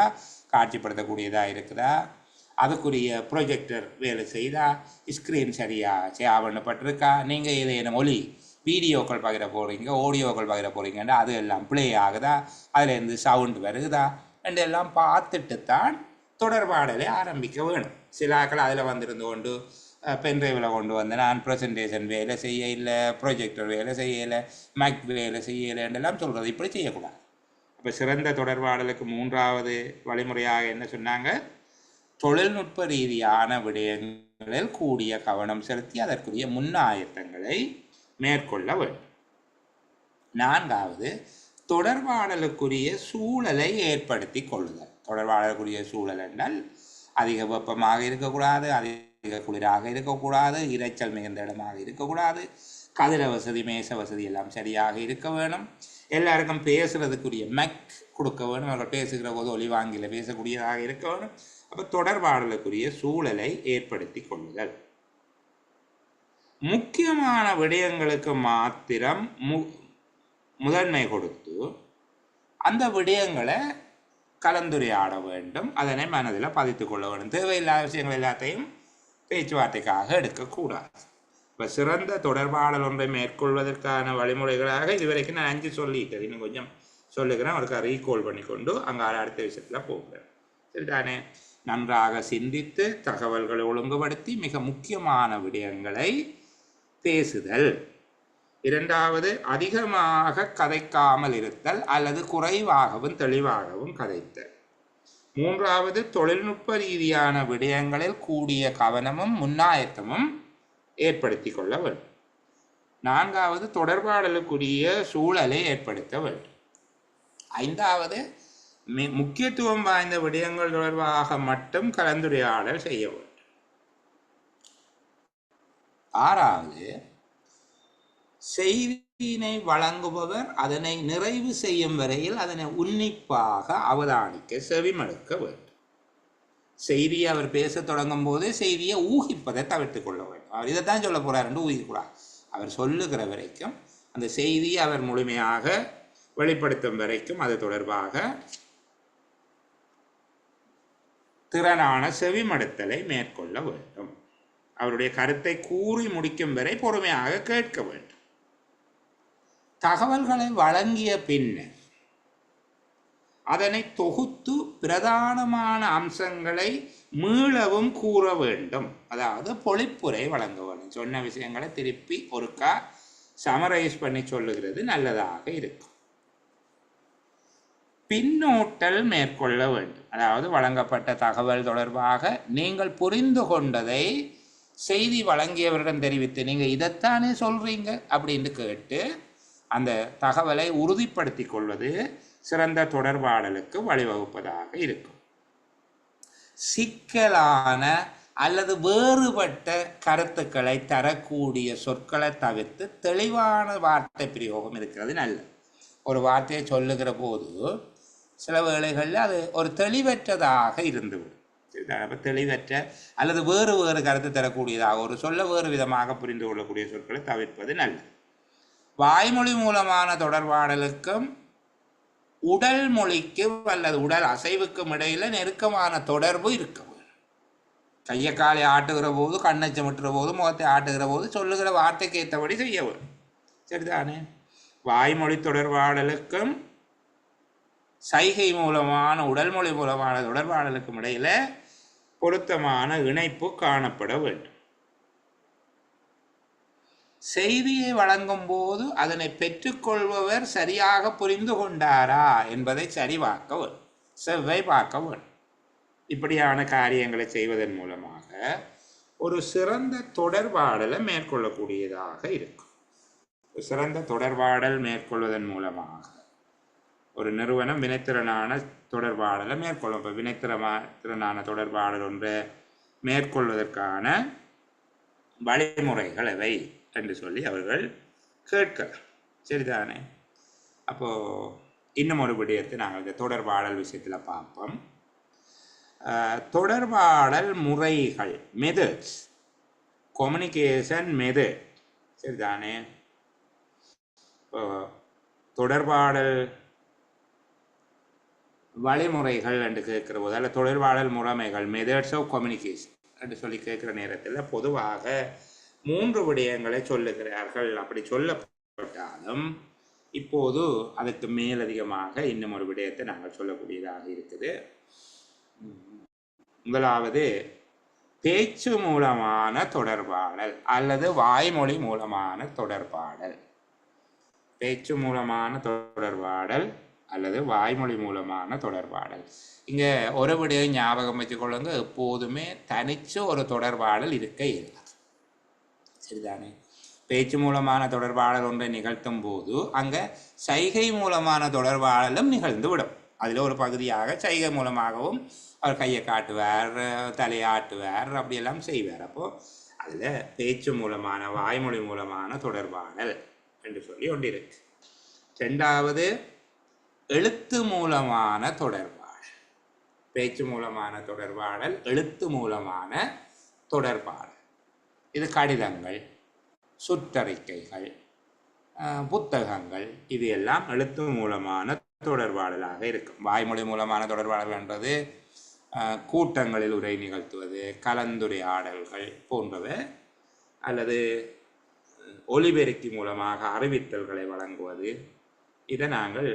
காட்சிப்படுத்தக்கூடியதாக இருக்குதா, அதுக்குரிய ப்ரொஜெக்டர் வேலை செய்தால் ஸ்க்ரீன் சரியாக ஆவணப்பட்டிருக்கா, நீங்கள் ஏதேனும் ஒலி வீடியோக்கள் பகிர போகிறீங்க, ஆடியோக்கள் பகிர போகிறீங்கன்னா அது எல்லாம் ப்ளே ஆகுதா, அதுலேருந்து சவுண்டு வருகுதா ரெண்டு எல்லாம் பார்த்துட்டு தான் தொடர்பாடலை ஆரம்பிக்க வேணும். சில ஆக்கள் அதில் வந்திருந்து கொண்டு பென்ட்ரைவில் கொண்டு வந்து நான் ப்ரெசன்டேஷன் வேலை செய்ய இல்லை, ப்ரொஜெக்டர் வேலை செய்யலை, மேக் வேலை செய்யலைன்றெல்லாம் சொல்கிறது. இப்படி செய்யக்கூடாது. இப்போ சிறந்த தொடர்பாடலுக்கு மூன்றாவது வழிமுறையாக என்ன சொன்னாங்க? தொழில்நுட்ப ரீதியான விடயங்களில் கூடிய கவனம் செலுத்தி அதற்குரிய முன்னாயத்தங்களை மேற்கொள்ள வேண்டும். நான்காவது, தொடர்பாடலுக்குரிய சூழலை ஏற்படுத்தி கொள்ளுதல். தொடர்பாடலுக்குரிய சூழல் என்றால் அதிக வெப்பமாக இருக்கக்கூடாது, அதிக குளிராக இருக்கக்கூடாது, இரைச்சல் மிகுந்த இடமாக இருக்கக்கூடாது, கதிர வசதி மேச வசதி எல்லாம் சரியாக இருக்க வேணும். எல்லாருக்கும் பேசுறதுக்குரிய மெக் கொடுக்க வேணும். அவர்கள் பேசுகிற போது ஒலிவாங்கில பேசக்கூடியதாக இருக்க வேணும். அப்போ தொடர்பாடலுக்குரிய சூழலை ஏற்படுத்தி கொள்ளுதல். முக்கியமான விடயங்களுக்கு மாத்திரம் முதன்மை கொடுத்து அந்த விடயங்களை கலந்துரையாட வேண்டும், அதனை மனதில் பதித்து கொள்ள வேண்டும். தேவையில்லாத விஷயங்கள் எல்லாத்தையும் பேச்சுவார்த்தைக்காக எடுக்கக்கூடாது. இப்போ சிறந்த தொடர்பாடல் ஒன்றை மேற்கொள்வதற்கான வழிமுறைகளாக இதுவரைக்கும் நான் 5 சொல்லிட்டேன். இன்னும் கொஞ்சம் சொல்லுகிறேன், அவருக்கு ரீகால் பண்ணிக்கொண்டு அங்கே அடுத்த விஷயத்தில் போகிறேன். சரிதானே? நன்றாக சிந்தித்து தகவல்களை ஒழுங்குபடுத்தி மிக முக்கியமான விடயங்களை பேசுதல். இரண்டாவது, அதிகமாக கதைக்காமல் இருத்தல் அல்லது குறைவாகவும் தெளிவாகவும் கதைத்தல். மூன்றாவது, தொழில்நுட்ப ரீதியான விடயங்களில் கூடிய கவனமும் முன்னாயத்தமும் ஏற்படுத்தி கொள்ள வேண்டும். நான்காவது, தொடர்பாடலுக்குரிய சூழலை ஏற்படுத்த வேண்டும். ஐந்தாவது, முக்கியத்துவம் வாய்ந்த விடயங்கள் தொடர்பாக மட்டும் கலந்துரையாடல் செய்ய வேண்டும். ஆறாவது, செய்தியினை வழங்குபவர் அதனை நிறைவு செய்யும் வரையில் அதனை உன்னிப்பாக அவதானிக்க செவிமடுக்க வேண்டும். செய்தியை அவர் பேச தொடங்கும் போதே செய்தியை ஊகிப்பதை தவிர்த்து கொள்ள வேண்டும். அவர் இதைத்தான் சொல்ல போறார் என்று ஊகிக்கூடாது. அவர் சொல்லுகிற வரைக்கும் அந்த செய்தியை அவர் முழுமையாக வெளிப்படுத்தும் வரைக்கும் அது தொடர்பாக திறனான செவிமடுத்தலை மேற்கொள்ள வேண்டும். அவருடைய கருத்தை கூறி முடிக்கும் வரை பொறுமையாக கேட்க வேண்டும். தகவல்களை வழங்கிய பின்னர் அதனை தொகுத்து பிரதானமான அம்சங்களை மீளவும் கூற வேண்டும். அதாவது பொழிப்புரை வழங்க வேண்டும். சொன்ன விஷயங்களை திருப்பி ஒருக்கா சமரைஸ் பண்ணி சொல்லுகிறது நல்லதாக இருக்கும். பின்னோட்டல் மேற்கொள்ள வேண்டும். அதாவது வழங்கப்பட்ட தகவல் தொடர்பாக நீங்கள் புரிந்து கொண்டதை செய்தி வழங்கியவரிடம் தெரிவித்து நீங்கள் இதைத்தானே சொல்றீங்க அப்படின்னு கேட்டு அந்த தகவலை உறுதிப்படுத்தி கொள்வது சிறந்த தொடர்பாடலுக்கு வழிவகுப்பதாக இருக்கும். சிக்கலான அல்லது வேறுபட்ட கருத்துக்களை தரக்கூடிய சொற்களை தவிர்த்து தெளிவான வார்த்தை பிரயோகம் இருக்கிறது நல்லது. ஒரு வார்த்தையை சொல்லுகிற போது சில வேளைகளில் அது ஒரு தெளிவற்றதாக இருந்துவிடும். தெளிவற்ற அல்லது வேறு வேறு கருத்து தரக்கூடியதாக ஒரு சொல்ல வேறு விதமாக புரிந்து கொள்ளக்கூடிய சொற்களை தவிர்ப்பது நல்லது. வாய்மொழி மூலமான தொடர்பாடலுக்கும் உடல் மொழிக்கும் அல்லது உடல் அசைவுக்கும் இடையில நெருக்கமான தொடர்பு இருக்க வேண்டும். கையை காலை ஆட்டுகிற போது, கண்ணச்சம் விட்டுற போது, முகத்தை ஆட்டுகிற போது சொல்லுகிற வார்த்தைக்கு ஏற்றபடி செய்ய வேண்டும். சரிதானே? வாய்மொழி தொடர்பாடலுக்கும் சைகை மூலமான உடல் மொழி மூலமான தொடர்பாடலுக்கும் இடையில பொருத்தமான இணைப்பு காணப்பட வேண்டும். செய்தியை வழங்கும் போது அதனை பெற்றுக்கொள்பவர் சரியாக புரிந்து கொண்டாரா என்பதை சரிபார்க்க வேண்டும், செவ்வை பார்க்க வேண்டும். இப்படியான காரியங்களை செய்வதன் மூலமாக ஒரு சிறந்த தொடர்பாடலை மேற்கொள்ளக்கூடியதாக இருக்கும். சிறந்த தொடர்பாடல் மேற்கொள்வதன் மூலமாக ஒரு நிறுவனம் வினைத்திறனான தொடர்பாடலை மேற்கொள்ளும். இப்போ வினைத்திறனான தொடர்பாடல் ஒன்றை மேற்கொள்வதற்கான வழிமுறைகள் எவை என்று சொல்லி அவர்கள் கேட்கலாம். சரிதானே? அப்போது இன்னும் ஒரு விடயத்தை நாங்கள் இந்த தொடர்பாடல் விஷயத்தில் பார்ப்போம். தொடர்பாடல் முறைகள், மெத்தட்ஸ், கம்யூனிகேஷன் மெத்தட். சரிதானே? தொடர்பாடல் வழிமுறைகள் என்று கேட்கிற போது, அல்ல தொடர்பாடல் முறைமைகள், மெத்தட்ஸ் ஆஃப் கம்யூனிகேஷன் என்று சொல்லி கேட்குற நேரத்தில் பொதுவாக 3 விடயங்களை சொல்லுகிறார்கள். அப்படி சொல்லப்பட்டாலும் இப்போது அதுக்கு மேலதிகமாக இன்னும் ஒரு விடயத்தை நாங்கள் சொல்லக்கூடியதாக இருக்குது. முதலாவது பேச்சு மூலமான தொடர்பாடல் அல்லது வாய்மொழி மூலமான தொடர்பாடல். பேச்சு மூலமான தொடர்பாடல் அல்லது வாய்மொழி மூலமான தொடர்பாடல். இங்கே ஒரு விடயம் ஞாபகம் வச்சுக்கொள்ளுங்க, எப்போதுமே தனிச்சு ஒரு தொடர்பாடல் இருக்க இயலாது. சரிதானே? பேச்சு மூலமான தொடர்பாடல் ஒன்றை நிகழ்த்தும் போது அங்கே சைகை மூலமான தொடர்பாடலும் நிகழ்ந்து விடும். அதில் ஒரு பகுதியாக சைகை மூலமாகவும் அவர் கையை காட்டுவார், தலையாட்டுவார், அப்படியெல்லாம் செய்வார். அப்போது அதில் பேச்சு மூலமான வாய்மொழி மூலமான தொடர்பாடல் என்று சொல்லி ஒன்று இருக்கு. 2வது எழுத்து மூலமான தொடர்பாடல். பேச்சு மூலமான தொடர்பாடல், எழுத்து மூலமான தொடர்பாடல். இது கடிதங்கள், சுற்றறிக்கைகள், புத்தகங்கள், இது எல்லாம் எழுத்து மூலமான தொடர்பாடலாக இருக்கும். வாய்மொழி மூலமான தொடர்பாடல் என்பது கூட்டங்களில் உரை நிகழ்த்துவது, கலந்துரையாடல்கள் போன்றவை, அல்லது ஒலிபெருக்கி மூலமாக அறிவித்தல்களை வழங்குவது. இதை நாங்கள்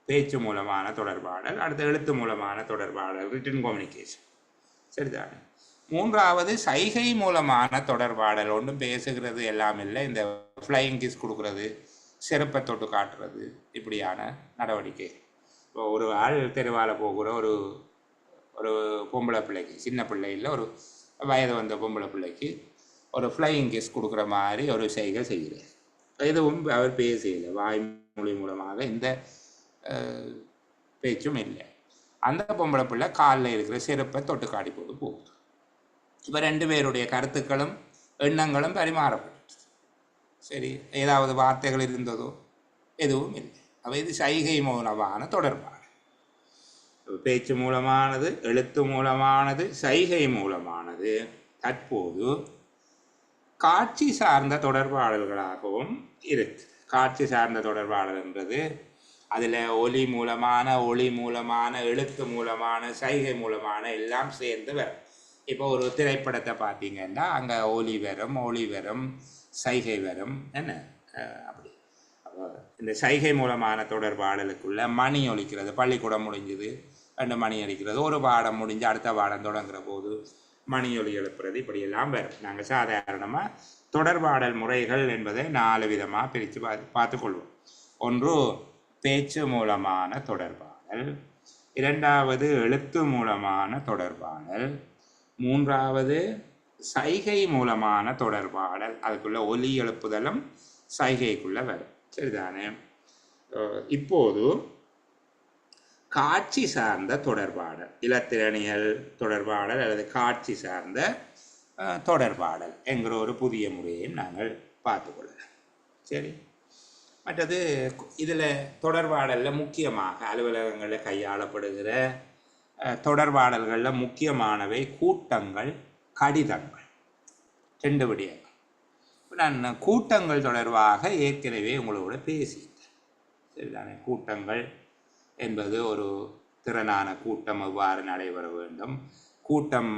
பேச்சு மூலமான தொடர்பாடல். அடுத்து எழுத்து மூலமான தொடர்பாடல், ரிட்டன் கம்யூனிகேஷன். சரிதானே? 3வது சைகை மூலமான தொடர்பாடல். ஒன்றும் பேசுகிறது எல்லாம் இல்லை, இந்த ஃப்ளையிங் கிஸ் கொடுக்கறது, செருப்பை தொட்டு காட்டுறது, இப்படியான நடவடிக்கை. இப்போ ஒரு ஆள் தெருவால் போகிற ஒரு பொம்பளை பிள்ளைக்கு, சின்ன பிள்ளை இல்லை, ஒரு வயது வந்த பொம்பளை பிள்ளைக்கு ஒரு ஃப்ளையிங் கிஸ் கொடுக்குற மாதிரி ஒரு செய்கை செய்கிறார். எதுவும் அவர் பேசல, வாய்மொழி மூலமாக இந்த பேச்சும் இல்லை. அந்த பொம்பளை பிள்ளை காலில் இருக்கிற செருப்பை தொட்டு காட்டி போது போகுது. இப்போ 2 பேருடைய கருத்துக்களும் எண்ணங்களும் பரிமாறப்பட்டது. சரி, ஏதாவது வார்த்தைகள் இருந்ததோ? எதுவும் இல்லை. அப்போ இது சைகை மூலமான தொடர்பாடல். பேச்சு மூலமானது, எழுத்து மூலமானது, சைகை மூலமானது. தற்போது காட்சி சார்ந்த தொடர்பாடல்களாகவும் இருக்கு. காட்சி சார்ந்த தொடர்பாடல் என்பது அதில் ஒலி மூலமான, எழுத்து மூலமான, சைகை மூலமான எல்லாம் சேர்ந்து வரும். இப்போ ஒரு திரைப்படத்தை பார்த்தீங்கன்னா அங்கே ஒலி வரும், சைகை வரும், என்ன அப்படி. இந்த சைகை மூலமான தொடர்பாடலுக்குள்ள மணி ஒலிக்கிறது. பள்ளிக்கூடம் முடிஞ்சுது, 2 மணி அடிக்கிறது. ஒரு பாடம் முடிஞ்சு அடுத்த பாடம் தொடங்குற போது மணி ஒலி எழுப்புறது, இப்படியெல்லாம் வரும். நாங்கள் சாதாரணமாக தொடர்பாடல் முறைகள் என்பதை 4 விதமாக பிரித்து பார்த்துக்கொள்வோம். ஒன்று பேச்சு மூலமான தொடர்பாடல், 2வது எழுத்து மூலமான தொடர்பாடல், 3வது சைகை மூலமான தொடர்பாடல். அதுக்குள்ள ஒலி எழுப்புதலும் சைகைக்குள்ள வரும். சரிதானே? இப்போது காட்சி சார்ந்த தொடர்பாடல், இலத்திரனியல் தொடர்பாடல் அல்லது காட்சி சார்ந்த தொடர்பாடல் என்கிற ஒரு புதிய முறையையும் நாங்கள் பார்த்துக்கொள்ளலாம். சரி, மற்றது இதில் தொடர்பாடலில் முக்கியமாக அலுவலகங்களில் கையாளப்படுகிற தொடர்பாடல்களில் முக்கியமானவை கூட்டங்கள், கடிதங்கள். 2 விடயங்கள். நான் கூட்டங்கள் தொடர்பாக ஏற்கனவே உங்களோட பேசிட்டேன். சரிதானே? கூட்டங்கள் என்பது ஒரு திறனான கூட்டம் எவ்வாறு நடைபெற வேண்டும், கூட்டம்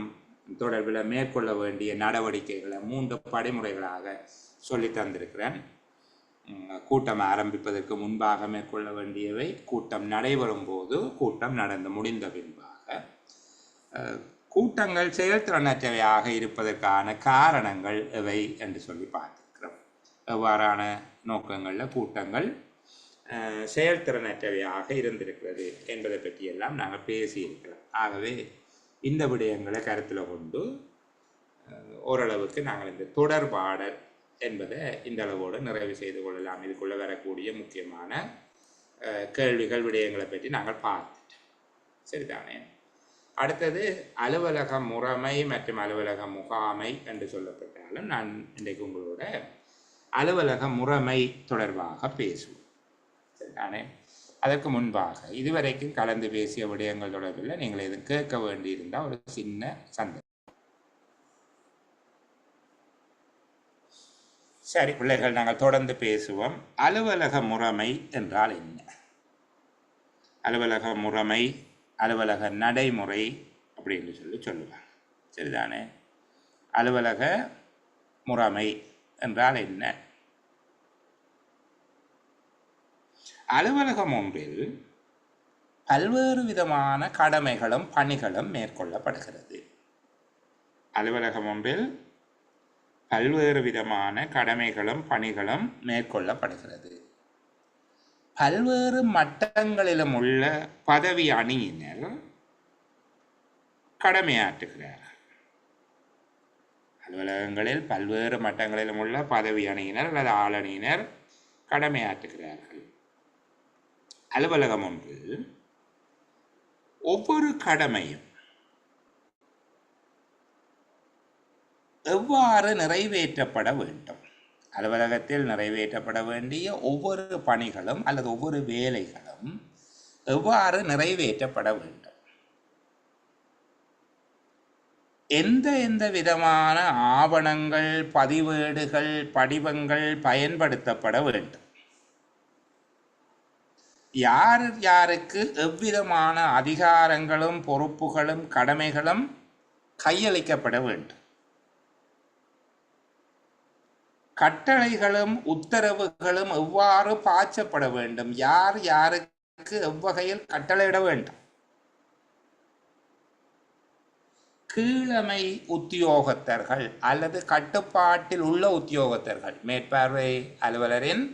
தொடர்பில் மேற்கொள்ள வேண்டிய நடவடிக்கைகளை 3 படிமுறைகளாக சொல்லி தந்திருக்கிறேன். கூட்டம் ஆரம்பிப்பதற்கு முன்பாக மேற்கொள்ள வேண்டியவை, கூட்டம் நடைபெறும் போது, கூட்டம் நடந்து முடிந்த பின்பாக, கூட்டங்கள் செயல்திறனற்றவையாக இருப்பதற்கான காரணங்கள் எவை என்று சொல்லி பார்த்திருக்கிறோம். எவ்வாறான நோக்கங்களில் கூட்டங்கள் செயல்திறனற்றவையாக இருந்திருக்கிறது என்பதை பற்றியெல்லாம் நாங்கள் பேசியிருக்கிறோம். ஆகவே இந்த விடயங்களை கருத்தில் கொண்டு ஓரளவுக்கு நாங்கள் இந்த தொடர்பாடல் என்பதை இந்த அளவோடு நிறைவு செய்து கொள்ளலாம். இதுக்குள்ளே வரக்கூடிய முக்கியமான கேள்விகள் விடயங்களை பற்றி நாங்கள் பார்த்துட்டோம். சரிதானே? அடுத்தது அலுவலக முறைமை மற்றும் அலுவலக முகாமை என்று சொல்லப்பட்டாலும் நான் இன்றைக்கு உங்களோட அலுவலக முறைமை தொடர்பாக பேசுவோம். சரிதானே? அதற்கு முன்பாக இதுவரைக்கும் கலந்து பேசிய விடயங்கள் தொடர்பில் நீங்கள் எதுவும் கேட்க வேண்டியிருந்தால் ஒரு சின்ன சந்தேகம். சரி பிள்ளைகள், நாங்கள் தொடர்ந்து பேசுவோம். அலுவலக முறைமை என்றால் என்ன? அலுவலக முறைமை, அலுவலக நடைமுறை அப்படின்னு சொல்லுவாங்க. சரிதானே? அலுவலக முறைமை என்றால் என்ன? அலுவலகம் ஒன்றில் பல்வேறு விதமான கடமைகளும் பணிகளும் மேற்கொள்ளப்படுகிறது. அலுவலகம் ஒன்றில் பல்வேறு விதமான கடமைகளும் பணிகளும் மேற்கொள்ளப்படுகிறது. பல்வேறு மட்டங்களிலும் உள்ள பதவி அணியினர் கடமையாற்றுகிறார்கள். அலுவலகங்களில் பல்வேறு மட்டங்களிலும் உள்ள பதவி அணியினர் அல்லது ஆளணியினர் கடமையாற்றுகிறார்கள். அலுவலகம் ஒன்று ஒவ்வொரு கடமையும் எவ்வாறு நிறைவேற்றப்பட வேண்டும், அலுவலகத்தில் நிறைவேற்றப்பட வேண்டிய ஒவ்வொரு பணிகளும் அல்லது ஒவ்வொரு வேலைகளும் எவ்வாறு நிறைவேற்றப்பட வேண்டும், எந்த விதமான ஆவணங்கள், பதிவேடுகள், படிவங்கள் பயன்படுத்தப்பட வேண்டும், யார் யாருக்கு எவ்விதமான அதிகாரங்களும் பொறுப்புகளும் கடமைகளும் கையளிக்கப்பட வேண்டும், கட்டளைகளும் உத்தரவுகளும் எவ்வாறு பாய்ச்சப்பட வேண்டும், யார் யாருக்கு எவ்வகையில் கட்டளையிட வேண்டும், கீழமை உத்தியோகத்தர்கள் அல்லது கட்டுப்பாட்டில் உள்ள உத்தியோகத்தர்கள், மேற்பார்வை அலுவலரின்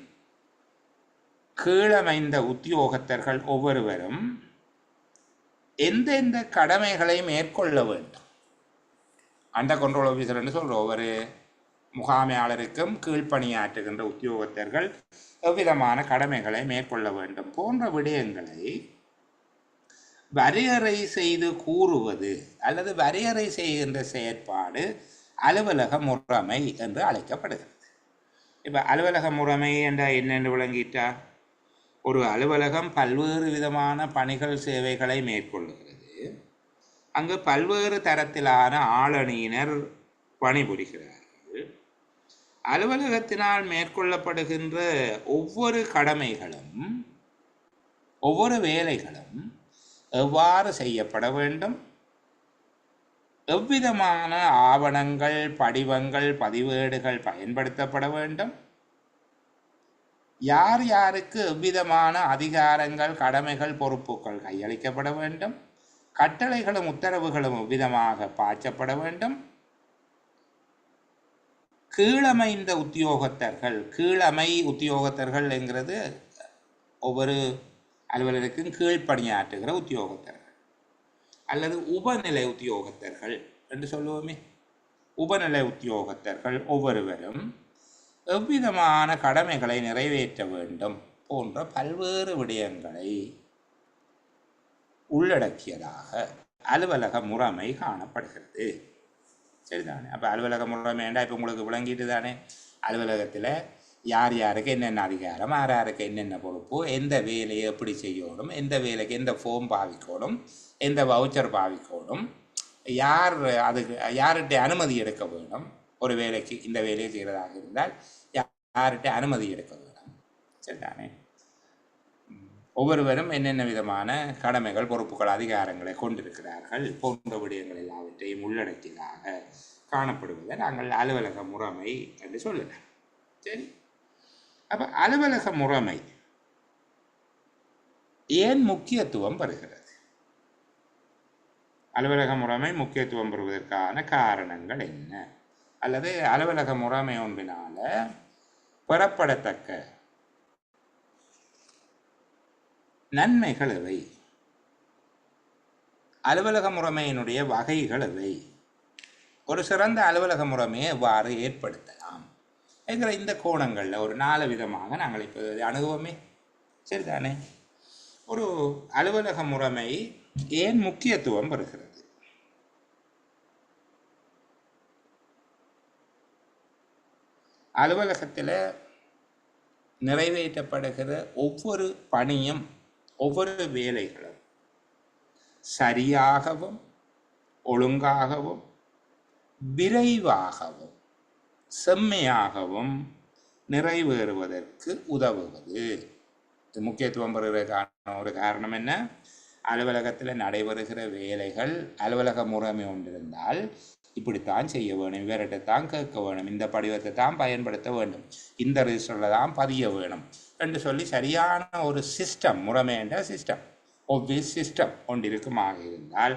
கீழமைந்த உத்தியோகத்தர்கள் ஒவ்வொருவரும் எந்தெந்த கடமைகளை மேற்கொள்ள வேண்டும். அண்டர் கண்ட்ரோல் ஆஃபீஸர் என்று சொல்கிறோம். ஒவ்வொரு முகாமையாளருக்கும் கீழ்ப்பணியாற்றுகின்ற உத்தியோகத்தர்கள் எவ்விதமான கடமைகளை மேற்கொள்ள வேண்டும் போன்ற விடயங்களை வரையறை செய்து கூறுவது அல்லது வரையறை செய்கின்ற செயற்பாடு அலுவலக முறைமை என்று அழைக்கப்படுகிறது. இப்போ அலுவலக முறைமை என்றால் என்னென்று விளங்கிட்டா, ஒரு அலுவலகம் பல்வேறு விதமான பணிகள் சேவைகளை மேற்கொள்ளுகிறது. அங்கு பல்வேறு தரத்திலான ஆளணியினர் பணிபுரிகிறார்கள். அலுவலகத்தினால் மேற்கொள்ளப்படுகின்ற ஒவ்வொரு கடமைகளும் ஒவ்வொரு வேலைகளும் எவ்வாறு செய்யப்பட வேண்டும், எவ்விதமான ஆவணங்கள், படிவங்கள், பதிவேடுகள் பயன்படுத்தப்பட வேண்டும், யார் யாருக்கு எவ்விதமான அதிகாரங்கள், கடமைகள், பொறுப்புகள் கையளிக்கப்பட வேண்டும், கட்டளைகளும் உத்தரவுகளும் எவ்விதமாக பாய்ச்சப்பட வேண்டும், கீழமைந்த உத்தியோகத்தர்கள், கீழமை உத்தியோகத்தர்கள் என்கிறது ஒவ்வொரு அலுவலருக்கும் கீழ்ப்பணியாற்றுகிற உத்தியோகத்தர்கள் அல்லது உபநிலை உத்தியோகத்தர்கள் என்று சொல்லுவோமே. உபநிலை உத்தியோகத்தர்கள் ஒவ்வொருவரும் எவ்விதமான கடமைகளை நிறைவேற்ற வேண்டும் போன்ற பல்வேறு விடயங்களை உள்ளடக்கியதாக அலுவலக முறைமை காணப்படுகிறது. சரிதானே? அப்போ அலுவலக முறைமை ஏண்டா இப்போ உங்களுக்கு விளங்கிட்டு தானே, அலுவலகத்தில் யார் யாருக்கு என்னென்ன அதிகாரம், யார் யாருக்கு என்னென்ன பொறுப்பு, எந்த வேலையை எப்படி செய்யணும், எந்த வேலைக்கு எந்த ஃபார்ம் பாவிக்கணும், எந்த வவுச்சர் பாவிக்கணும், யார் அதுக்கு யார்கிட்ட அனுமதி எடுக்க வேணும், ஒரு வேலைக்கு இந்த வேலையை செய்கிறதாக இருந்தால் யார்கிட்ட அனுமதி எடுக்க வேணும். சரிதானே? ஒவ்வொருவரும் என்னென்ன விதமான கடமைகள், பொறுப்புகள், அதிகாரங்களை கொண்டிருக்கிறார்கள் போன்ற விடயங்கள் எல்லாவற்றையும் உள்ளடக்கியதாக காணப்படுவதை நாங்கள் அலுவலக முறைமை என்று சொல்லலாம். சரி, அப்போ அலுவலக முறைமை ஏன் முக்கியத்துவம் பெறுகிறது? அலுவலக முறைமை முக்கியத்துவம் பெறுவதற்கான காரணங்கள் என்ன? அல்லது அலுவலக முறைமை ஒன்றினால பெறப்படத்தக்க நன்மைகள் எவை? அலுவலக முறைமையினுடைய வகைகள் எவை? ஒரு சிறந்த அலுவலக முறைமையை எவ்வாறு ஏற்படுத்தலாம் என்கிற இந்த கோணங்களில் ஒரு 4 விதமாக நாங்கள் இப்போ அணுகுவோமே. சரிதானே? ஒரு அலுவலக முறைமை ஏன் முக்கியத்துவம் பெறுகிறது? அலுவலகத்தில் நிறைவேற்றப்படுகிற ஒவ்வொரு பணியும், ஒவ்வொரு வேலைகளும் சரியாகவும் ஒழுங்காகவும் விரைவாகவும் செம்மையாகவும் நிறைவேறுவதற்கு உதவுவது. முக்கியத்துவம் பெறுவதற்கான ஒரு காரணம் என்ன? அலுவலகத்தில் நடைபெறுகிற வேலைகள் அலுவலக முறைமை ஒன்றிருந்தால் இப்படித்தான் செய்ய வேணும், இவர்கிட்டத்தான் கேட்க வேணும், இந்த படிவத்தை தான் பயன்படுத்த வேண்டும், இந்த ரிஜிஸ்டரில் தான் பதிய வேணும் என்று சொல்லி சரியான ஒரு சிஸ்டம், முறைமை என்ற சிஸ்டம், ஒவ்வியஸ் சிஸ்டம் ஒன்றிருக்குமாக இருந்தால்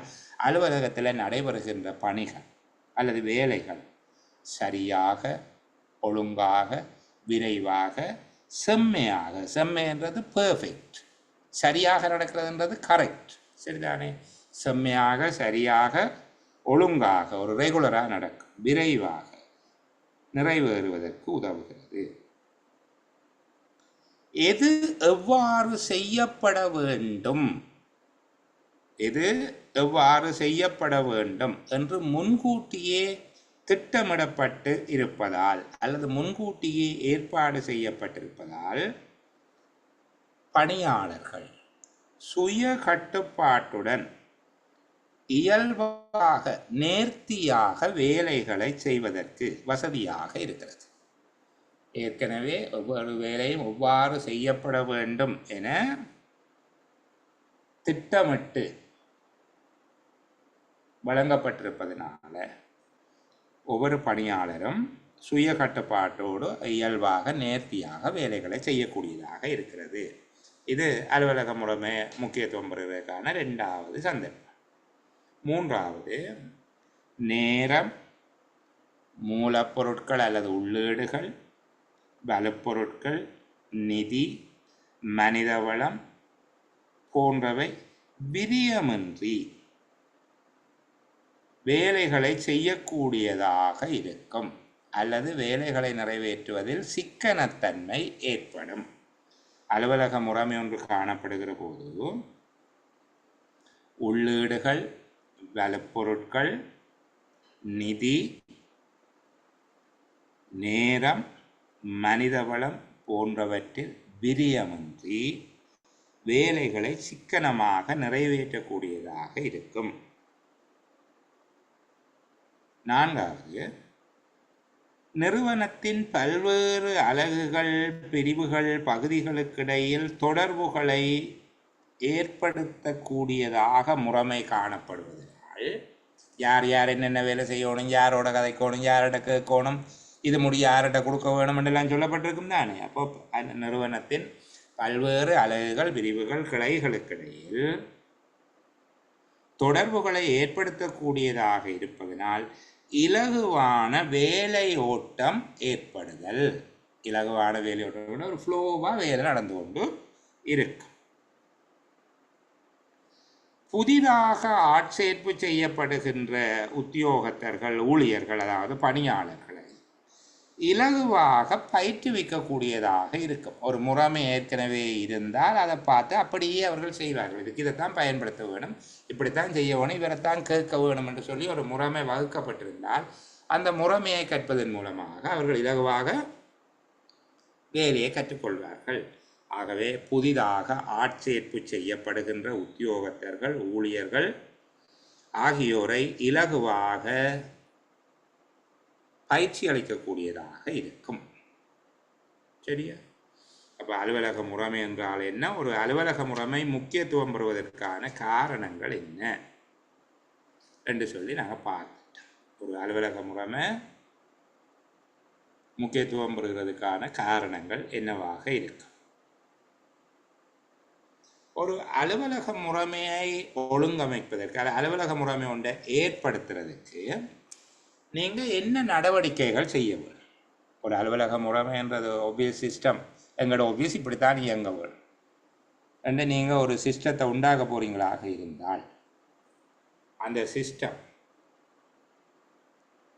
அலுவலகத்தில் நடைபெறுகின்ற பணிகள் அல்லது வேலைகள் சரியாக ஒழுங்காக விரைவாக செம்மையாக, செம்மை என்றது பெர்ஃபெக்ட், சரியாக நடக்கிறதுன்றது கரெக்ட். சரிதானே? செம்மையாக சரியாக ஒழுங்காக ஒரு ரெகுலராக நடக்கும், விரைவாக நிறைவேறுவதற்கு உதவுகிறது. எது எவ்வாறு செய்யப்பட வேண்டும், எது எவ்வாறு செய்யப்பட வேண்டும் என்று முன்கூட்டியே திட்டமிடப்பட்டு இருப்பதால் அல்லது முன்கூட்டியே ஏற்பாடு செய்யப்பட்டிருப்பதால் பணியாளர்கள் சுய கட்டுப்பாட்டுடன் இயல்பாக நேர்த்தியாக வேலைகளை செய்வதற்கு வசதியாக இருக்கிறது. ஏற்கனவே ஒவ்வொரு வேலையும் எவ்வாறு செய்யப்பட வேண்டும் என திட்டமிட்டு வழங்கப்பட்டிருப்பதனால ஒவ்வொரு பணியாளரும் சுய கட்டுப்பாட்டோடு இயல்பாக நேர்த்தியாக வேலைகளை செய்யக்கூடியதாக இருக்கிறது. இது அலுவலக முறைமை முக்கியத்துவம் பெறுவதற்கான 2வது சந்தர்ப்பம். 3வது, நேரம், மூலப்பொருட்கள் அல்லது உள்ளீடுகள், வலுப்பொருட்கள், நிதி, மனிதவளம் போன்றவை விரியமின்றி வேலைகளை செய்யக்கூடியதாக இருக்கும் அல்லது வேலைகளை நிறைவேற்றுவதில் சிக்கனத்தன்மை ஏற்படும். அலுவலக முறைமை ஒன்று காணப்படுகிற போது உள்ளீடுகள், வலுப்பொருட்கள், நிதி, நேரம், மனிதவளம் போன்றவற்றில் விரியமின்றி வேலைகளை சிக்கனமாக நிறைவேற்றக்கூடியதாக இருக்கும். 4வது, நிறுவனத்தின் பல்வேறு அலகுகள், பிரிவுகள், பகுதிகளுக்கிடையில் தொடர்புகளை ஏற்படுத்தக்கூடியதாக முறைமை காணப்படுவதனால் யார் யார் என்னென்ன வேலை செய்யணும், யாரோட கதைக்கணும், யாரோட கேட்கணும், இது முடிய யார்கிட்ட கொடுக்க வேணும் என்றெல்லாம் சொல்லப்பட்டிருக்கும் தானே. அப்போ அந்த நிறுவனத்தின் பல்வேறு அலகுகள், பிரிவுகள், கிளைகளுக்கிடையில் தொடர்புகளை ஏற்படுத்தக்கூடியதாக இருப்பதனால் இலகுவான வேலை ஓட்டம் ஏற்படுதல். இலகுவான வேலை ஓட்டம் ஒரு ஃப்ளோவாக வேலை நடந்து கொண்டு இருக்கும். புதிதாக ஆட்சேர்ப்பு செய்யப்படுகின்ற உத்தியோகத்தர்கள், ஊழியர்கள், அதாவது பணியாளர்களை இலகுவாக பயிற்றுவிக்கக்கூடியதாக இருக்கும். ஒரு முறைமை ஏற்கனவே இருந்தால் அதை பார்த்து அப்படியே அவர்கள் செய்வார்கள். இதுக்கு இதைத்தான் பயன்படுத்த வேணும், இப்படித்தான் செய்ய வேணும், இவரைத்தான் கேட்க வேணும் என்று சொல்லி ஒரு முறைமை வகுக்கப்பட்டிருந்தால் அந்த முறைமையை கற்பதன் மூலமாக அவர்கள் இலகுவாக வேலையை கற்றுக்கொள்வார்கள். ஆகவே புதிதாக ஆட்சேர்ப்பு செய்யப்படுகின்ற உத்தியோகத்தர்கள், ஊழியர்கள் ஆகியோரை இலகுவாக பயிற்சி அளிக்கக்கூடியதாக இருக்கும். சரியா? அப்போ அலுவலக முறைமை என்றால் என்ன, ஒரு அலுவலக முறைமை முக்கியத்துவம் பெறுவதற்கான காரணங்கள் என்ன என்று சொல்லி நாங்கள் பார்த்துட்டோம். ஒரு அலுவலக முறைமை முக்கியத்துவம் பெறுவதற்கான காரணங்கள் என்னவாக இருக்கும். ஒரு அலுவலக முறைமையை ஒழுங்கமைப்பதற்கு அலுவலக முறைமை ஒன்றை ஏற்படுத்துறதுக்கு நீங்கள் என்ன நடவடிக்கைகள் செய்ய வேணும். ஒரு அலுவலக முறைமைன்றது ஒபியஸ் சிஸ்டம், எங்களோட ஒபியஸ் இப்படித்தான் இயங்க வேணும் என்று நீங்கள் ஒரு சிஸ்டத்தை உண்டாக்க போறீங்களாக இருந்தால் அந்த சிஸ்டம்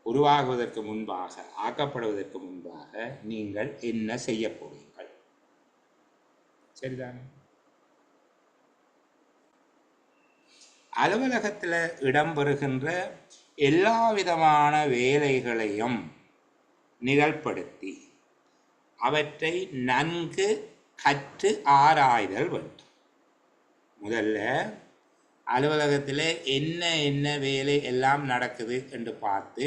உருவாகுவதற்கு முன்பாக, ஆக்கப்படுவதற்கு முன்பாக நீங்கள் என்ன செய்ய போறீங்கள்? சரிதானே? அலுவலகத்தில் இடம்பெறுகின்ற எல்லா விதமான வேலைகளையும் நிரல்படுத்தி அவற்றை நன்கு கற்று ஆராய்தல் வேண்டும். முதல்ல அலுவலகத்தில் என்ன என்ன வேலை எல்லாம் நடக்குது என்று பார்த்து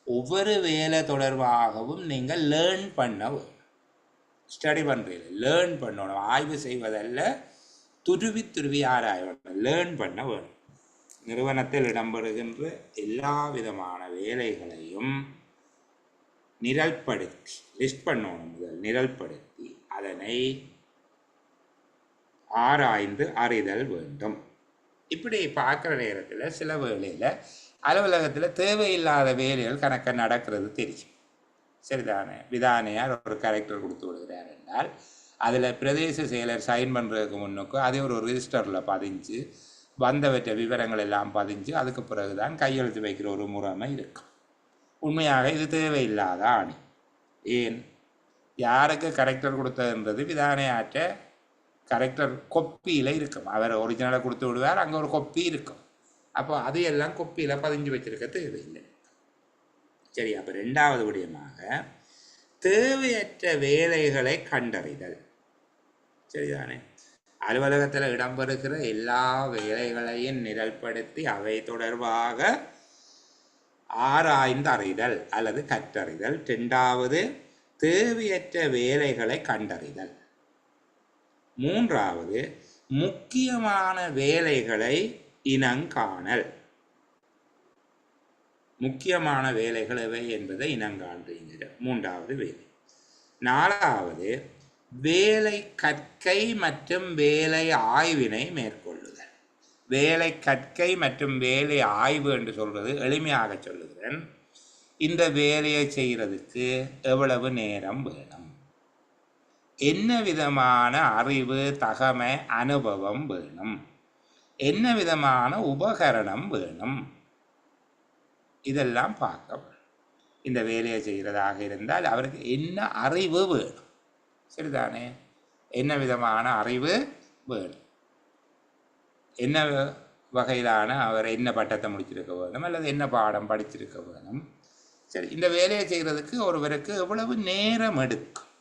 ஒவ்வொரு வேலை தொடர்பாகவும் நீங்கள் லேர்ன் பண்ண வேணும். ஸ்டடி பண்ணுறீங்க, லேர்ன் பண்ணணும். ஆய்வு செய்வதல்ல, துருவி துருவி ஆராய வேணும், லேர்ன் பண்ண வேணும். நிறுவனத்தில் இடம்பெறுகின்ற எல்லா விதமான வேலைகளையும் நிரல்படுத்தி, லிஸ்ட் பண்ணணும், முதல் நிரல்படுத்தி அதனை ஆராய்ந்து அறிதல் வேண்டும். இப்படி பார்க்குற நேரத்தில் சில வேளையில் அலுவலகத்தில் தேவையில்லாத வேலைகள் கணக்க நடக்கிறது தெரியும். சரிதானே? விதானையார் ஒரு கரெக்டர் கொடுத்து விடுகிறார் என்றால் அதில் பிரதேச செயலர் சைன் பண்ணுறதுக்கு முன்னுக்கு அதே ஒரு ரிஜிஸ்டரில் பதிஞ்சு வந்தவற்ற விவரங்கள் எல்லாம் பதிஞ்சு அதுக்கு பிறகுதான் கையெழுத்து வைக்கிற ஒரு முறைமை இருக்கும். உண்மையாக இது தேவையில்லாத ஆணி. ஏன்? யாருக்கு கரெக்டர் கொடுத்ததுன்றது விதானையாற்ற கரெக்டர் கொப்பியில் இருக்கும். அவர் ஒரிஜினலை கொடுத்து விடுவார், அங்கே ஒரு கொப்பி இருக்கும். அப்போ அது எல்லாம் கொப்பியில் பதிஞ்சு வச்சிருக்க தேவையில்லை. சரி, அப்போ ரெண்டாவது விடயமாக தேவையற்ற வேலைகளை கண்டறிதல். சரிதானே? அலுவலகத்தில் இடம்பெறுகிற எல்லா வேலைகளையும் நிரல்படுத்தி அவை தொடர்பாக ஆராய்ந்து அறிதல் அல்லது கற்றறிதல். ரெண்டாவது தேவையற்ற வேலைகளை கண்டறிதல். மூன்றாவது முக்கியமான வேலைகளை இனங்காணல். முக்கியமான வேலைகள் எவை என்பதை இனங்காண்றீங்க, மூன்றாவது வேலை. நாலாவது வேலை கற்கை மற்றும் வேலை ஆய்வினை மேற்கொள்ளுதல். வேலை கற்கை மற்றும் வேலை ஆய்வு என்று சொல்றது எளிமையாக சொல்லுகிறேன். இந்த வேலையை செய்கிறதுக்கு எவ்வளவு நேரம் வேணும், என்ன விதமான அறிவு, தகமை, அனுபவம் வேணும், என்ன விதமான உபகரணம் வேணும், இதெல்லாம் பார்க்க வேணும். இந்த வேலையை செய்கிறதாக இருந்தால் அவருக்கு என்ன அறிவு வேணும். சரிதானே? என்ன விதமான அறிவு வேணும், என்ன வகையிலான அவர் என்ன பட்டத்தை முடிச்சிருக்க வேணும் அல்லது என்ன பாடம் படிச்சிருக்க வேணும். சரி, இந்த வேலையை செய்கிறதுக்கு ஒருவருக்கு எவ்வளவு நேரம் எடுக்கும்,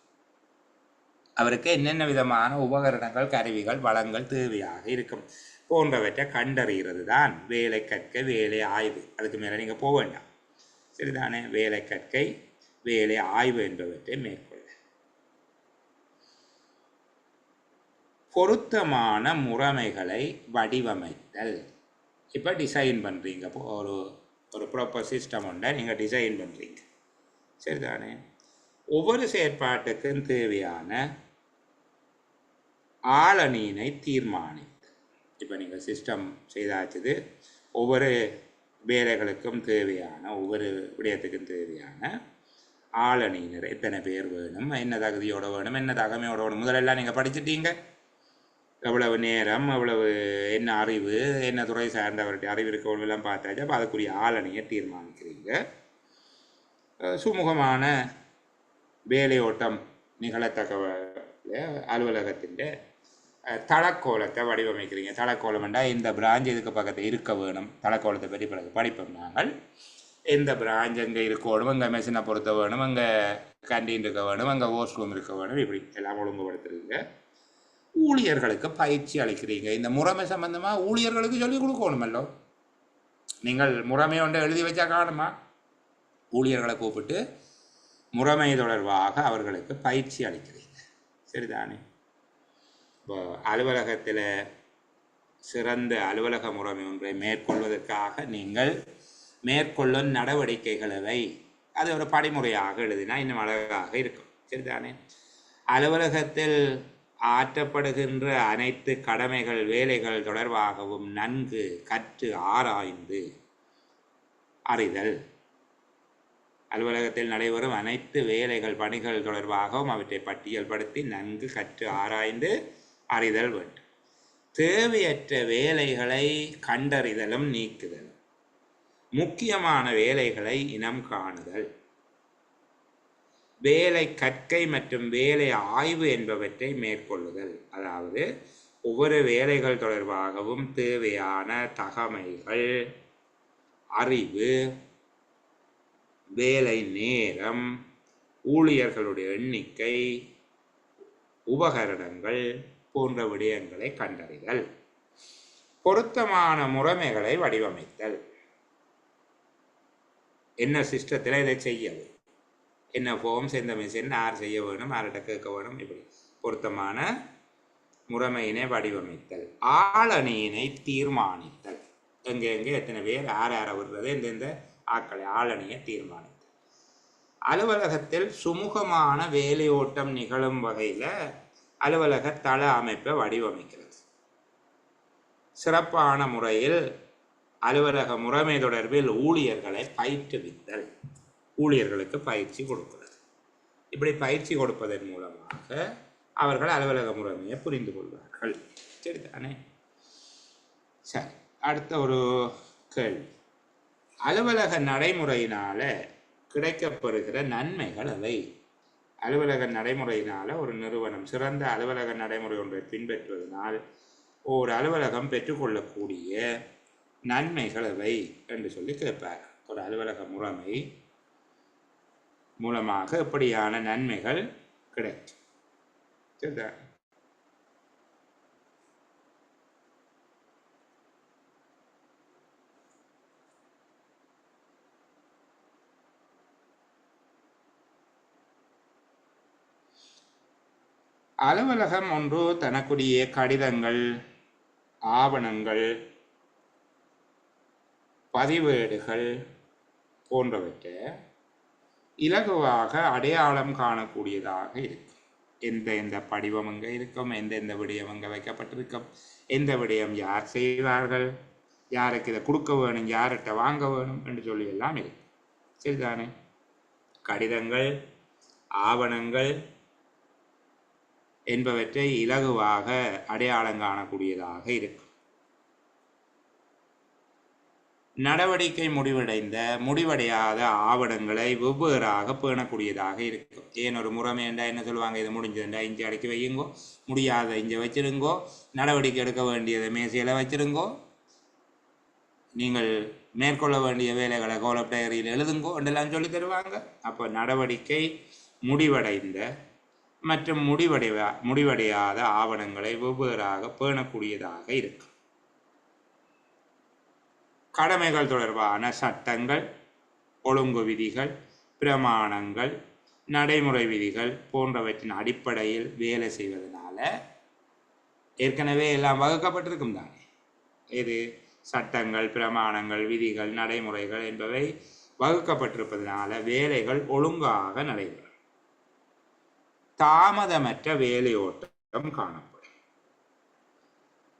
அவருக்கு என்னென்ன விதமான உபகரணங்கள், கருவிகள், வளங்கள் தேவையாக இருக்கும் போன்றவற்றை கண்டறிகிறது தான் வேலை கற்கை, வேலை ஆய்வு. அதுக்கு மேலே நீங்கள் போக வேண்டாம். சரிதானே? வேலை கற்கை, வேலை ஆய்வு என்பவற்றை மேற்கொள்ள பொருத்தமான முறைமைகளை வடிவமைத்தல். இப்போ டிசைன் பண்ணுறீங்க, ஒரு ஒரு ப்ராப்பர் சிஸ்டம் ஒன்றை நீங்கள் டிசைன் பண்ணுறீங்க. சரிதானே? ஒவ்வொரு செயற்பாட்டுக்கும் தேவையான ஆளணியினை தீர்மானித்து, இப்போ நீங்கள் சிஸ்டம் செய்தாச்சுது, ஒவ்வொரு வேலைகளுக்கும் தேவையான, ஒவ்வொரு விடயத்துக்கும் தேவையான ஆளணியினர் எத்தனை பேர் வேணும், என்ன தகுதியோட வேணும், என்ன தகமையோட வேணும், முதலெல்லாம் நீங்கள் படிச்சுட்டீங்க. எவ்வளவு நேரம், எவ்வளவு என்ன அறிவு, என்ன துறை சார்ந்தவர்கிட்ட அறிவு இருக்கவங்களெல்லாம் பார்த்தாச்சு. அப்போ அதுக்குரிய ஆளணியை தீர்மானிக்கிறீங்க. சுமூகமான வேலையோட்டம் நிகழத்தக்க அலுவலகத்தின் தளக்கோலத்தை வடிவமைக்கிறீங்க. தளக்கோலம் என்றால் இந்த பிராஞ்ச் இதுக்கு பக்கத்தில் இருக்க வேணும். தளக்கோலத்தை பற்றி பிறகு படிப்போம் நாங்கள். எந்த பிராஞ்ச் எங்கே இருக்கணும், அங்கே மெஷினை பொறுத்த வேணும், அங்கே கேண்டீன் இருக்க வேணும், அங்கே வாஷ் ரூம் இருக்க வேணும், இப்படி எல்லாம் ஒழுங்குபடுத்துறீங்க. ஊழியர்களுக்கு பயிற்சி அளிக்கிறீங்க. இந்த முறைமை சம்பந்தமாக ஊழியர்களுக்கு சொல்லிக் கொடுக்கணுமல்லோ. நீங்கள் முறைமை ஒன்றை எழுதி வச்சா காணுமா? ஊழியர்களை கூப்பிட்டு முறைமை தொடர்பாக அவர்களுக்கு பயிற்சி அளிக்கிறீங்க. சரிதானே? இப்போ அலுவலகத்தில் சிறந்த அலுவலக முறைமை ஒன்றை மேற்கொள்வதற்காக நீங்கள் மேற்கொள்ளும் நடவடிக்கைகளை அது ஒரு படிமுறையாக எழுதினா இன்னும் அழகாக இருக்கும். சரிதானே? அலுவலகத்தில் ஆற்றப்படுகின்ற அனைத்து கடமைகள் வேலைகள் தொடர்பாகவும் நன்கு கற்று ஆராய்ந்து அறிதல். அலுவலகத்தில் நடைபெறும் அனைத்து வேலைகள் பணிகள் தொடர்பாகவும் அவற்றை பட்டியல்படுத்தி நன்கு கற்று ஆராய்ந்து அறிதல் வேண்டும். தேவையற்ற வேலைகளை கண்டறிதலும் நீக்குதல். முக்கியமான வேலைகளை இனம் காணுதல். வேலை கற்கை மற்றும் வேலை ஆய்வு என்பவற்றை மேற்கொள்ளுதல். அதாவது ஒவ்வொரு வேலைகள் தொடர்பாகவும் தேவையான தகமைகள், அறிவு, வேலை நேரம், ஊழியர்களுடைய எண்ணிக்கை, உபகரணங்கள் போன்ற விடயங்களை கண்டறிதல். பொருத்தமான முறைமைகளை வடிவமைத்தல். என்ன சிஸ்டத்தில் இதை செய்யவும், என்ன ஃபார்ம்ஸ், எந்த மிஷின் யார் செய்ய வேணும், யார்கிட்ட கேட்க வேணும், இப்படி பொருத்தமான முறைமையினை வடிவமைத்தல். ஆளணியினை தீர்மானித்தல். எங்கே எத்தனை பேர் யார் விடுறது, எந்தெந்த ஆக்களை ஆளணியை தீர்மானித்தல். அலுவலகத்தில் சுமூகமான வேலையோட்டம் நிகழும் வகையில் அலுவலக தள அமைப்பை வடிவமைக்கிறது. சிறப்பான முறையில் அலுவலக முறைமை தொடர்பில் ஊழியர்களை பயிற்றுவித்தல். ஊழியர்களுக்கு பயிற்சி கொடுக்கிறது. இப்படி பயிற்சி கொடுப்பதன் மூலமாக அவர்கள் அலுவலக முறைமையை புரிந்து கொள்வார்கள். சரிதானே? சரி, அடுத்த ஒரு கேள்வி. அலுவலக நடைமுறையினால் கிடைக்கப்பெறுகிற நன்மைகள் அவை. அலுவலக நடைமுறையினால் ஒரு நிறுவனம் சிறந்த அலுவலக நடைமுறை ஒன்றை பின்பற்றுவதனால் ஒரு அலுவலகம் பெற்றுக்கொள்ளக்கூடிய நன்மைகள் அவை என்று சொல்லி கேட்பார். ஒரு அலுவலக முறைமை மூலமாக எப்படியான நன்மைகள் கிடைக்கும்? சரிதா? அலுவலகம் ஒன்று தனக்குரிய கடிதங்கள், ஆவணங்கள், பதிவேடுகள் போன்றவற்றை இலகுவாக அடையாளம் காணக்கூடியதாக இருக்கும். எந்த படிவம் அங்கே இருக்கும், எந்த விடயம் அங்கே வைக்கப்பட்டிருக்கும், எந்த விடயம் யார் செய்வார்கள், யாருக்கு இதை கொடுக்க வேணும், யார்கிட்ட வாங்க வேணும் என்று சொல்லி எல்லாம் இருக்கும். சரிதானே? கடிதங்கள், ஆவணங்கள் என்பவற்றை இலகுவாக அடையாளம் காணக்கூடியதாக இருக்கும். நடவடிக்கை முடிவடையாத ஆவணங்களை வெவ்வேறாக பேணக்கூடியதாக இருக்கும். ஏன் ஒரு முறைமை என்றால் என்ன சொல்லுவாங்க, இது முடிஞ்சதுண்டா இஞ்சி அடக்கி வையுங்கோ, முடியாத இஞ்சி வச்சிருங்கோ, நடவடிக்கை எடுக்க வேண்டியதை மேசையில் வச்சிருங்கோ, நீங்கள் மேற்கொள்ள வேண்டிய வேலைகளை கோலப் டைரியில் எழுதுங்கோ என்றெல்லாம் சொல்லி தருவாங்க. அப்போ நடவடிக்கை முடிவடைந்த மற்றும் முடிவடையாத ஆவணங்களை வெவ்வேறாக பேணக்கூடியதாக இருக்கும். கடமைகள் தொடர்பான சட்டங்கள், ஒழுங்கு விதிகள், பிரமாணங்கள், நடைமுறை விதிகள் போன்றவற்றின் அடிப்படையில் வேலை செய்வதனால ஏற்கனவே எல்லாம் வகுக்கப்பட்டிருக்கும் தானே. இது சட்டங்கள், பிரமாணங்கள், விதிகள், நடைமுறைகள் என்பவை வகுக்கப்பட்டிருப்பதனால வேலைகள் ஒழுங்காக நடைபெறும். தாமதமற்ற வேலையோட்டம் காணப்படும்.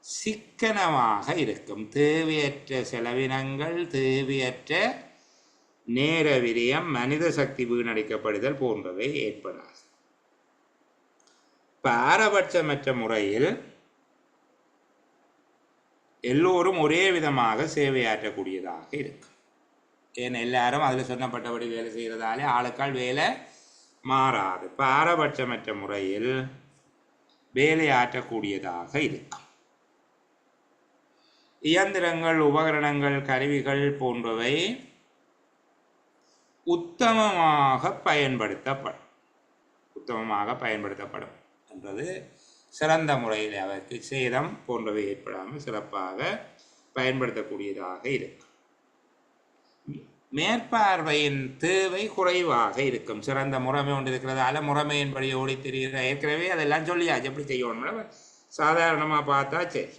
சிக்கனமாக இருக்கும். தேவையற்ற செலவினங்கள், தேவையற்ற நேர விரயம், மனித சக்தி வீணடிக்கப்படுதல் போன்றவை ஏற்படாது. பாரபட்சமற்ற முறையில் எல்லோரும் ஒரே விதமாக சேவையாற்றக்கூடியதாக இருக்கும். ஏன் எல்லாரும் அதில் சொன்னப்பட்டபடி வேலை செய்கிறதாலே ஆளுக்கால் வேலை மாறாது. பாரபட்சமற்ற முறையில் வேலையாற்றக்கூடியதாக இருக்கும். இயந்திரங்கள், உபகரணங்கள், கருவிகள் போன்றவை உத்தமமாக பயன்படுத்தப்படும் என்றது சிறந்த முறையில் அவருக்கு சேதம் போன்றவை ஏற்படாமல் சிறப்பாக பயன்படுத்தக்கூடியதாக இருக்கும். மேற்பார்வையின் தேவை குறைவாக இருக்கும். சிறந்த முறைமை ஒன்று இருக்கிறதால முறைமையின்படி ஓடி திரிகிற ஏற்கனவே அதெல்லாம் சொல்லியாச்சு எப்படி செய்யணும். சாதாரணமாக பார்த்தா சரி,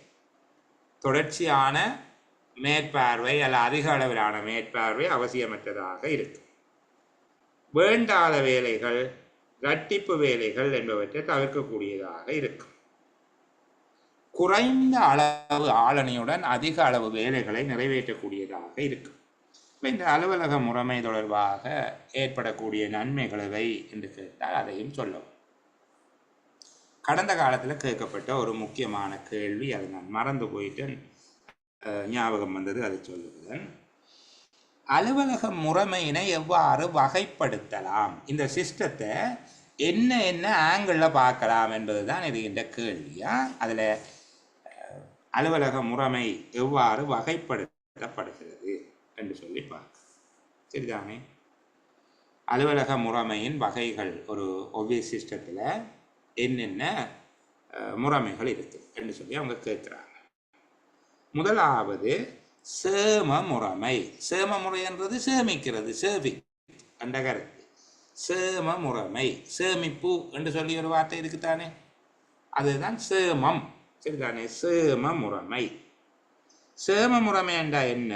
தொடர்ச்சியான மேற்பார்வை அல்ல அதிக அளவிலான மேற்பார்வை அவசியமற்றதாக இருக்கும். வேண்டாத வேலைகள், இரட்டிப்பு வேலைகள் என்பவற்றை தவிர்க்கக்கூடியதாக இருக்கும். குறைந்த அளவு ஆளணியுடன் அதிக அளவு வேலைகளை நிறைவேற்றக்கூடியதாக இருக்கும். இந்த அலுவலக முறைமை தொடர்பாக ஏற்படக்கூடிய நன்மைகளை என்று கேட்டால் அதையும் சொல்லவும். கடந்த காலத்தில் கேட்கப்பட்ட ஒரு முக்கியமான கேள்வி, அதை நான் மறந்து போயிட்டு ஞாபகம் வந்தது, அதை சொல்லுகிறேன். அலுவலக முறைமையினை எவ்வாறு வகைப்படுத்தலாம், இந்த சிஸ்டத்தை என்ன என்ன ஆங்கிளில் பார்க்கலாம் என்பது தான் இருக்கின்ற கேள்வியா. அதில் அலுவலக முறைமை எவ்வாறு வகைப்படுத்தப்படுகிறது என்று சொல்லி பார்க்க. சரிதானே? அலுவலக முறைமையின் வகைகள் ஒரு ஒவ்வொரு சிஸ்டத்தில் என்னென்ன முறைமைகள் இருக்குது என்று சொல்லி அவங்க கேட்குறாங்க. முதலாவது சேம முறைமை. சேம முறை என்றது சேமிக்கிறது, சேவி என்ற கருத்து. சேம முறைமை, சேமிப்பு என்று சொல்லி ஒரு வார்த்தை இருக்குத்தானே, அதுதான் சேமம். சரிதானே? சேம முறைமை. சேம முறைமை என்றா என்ன?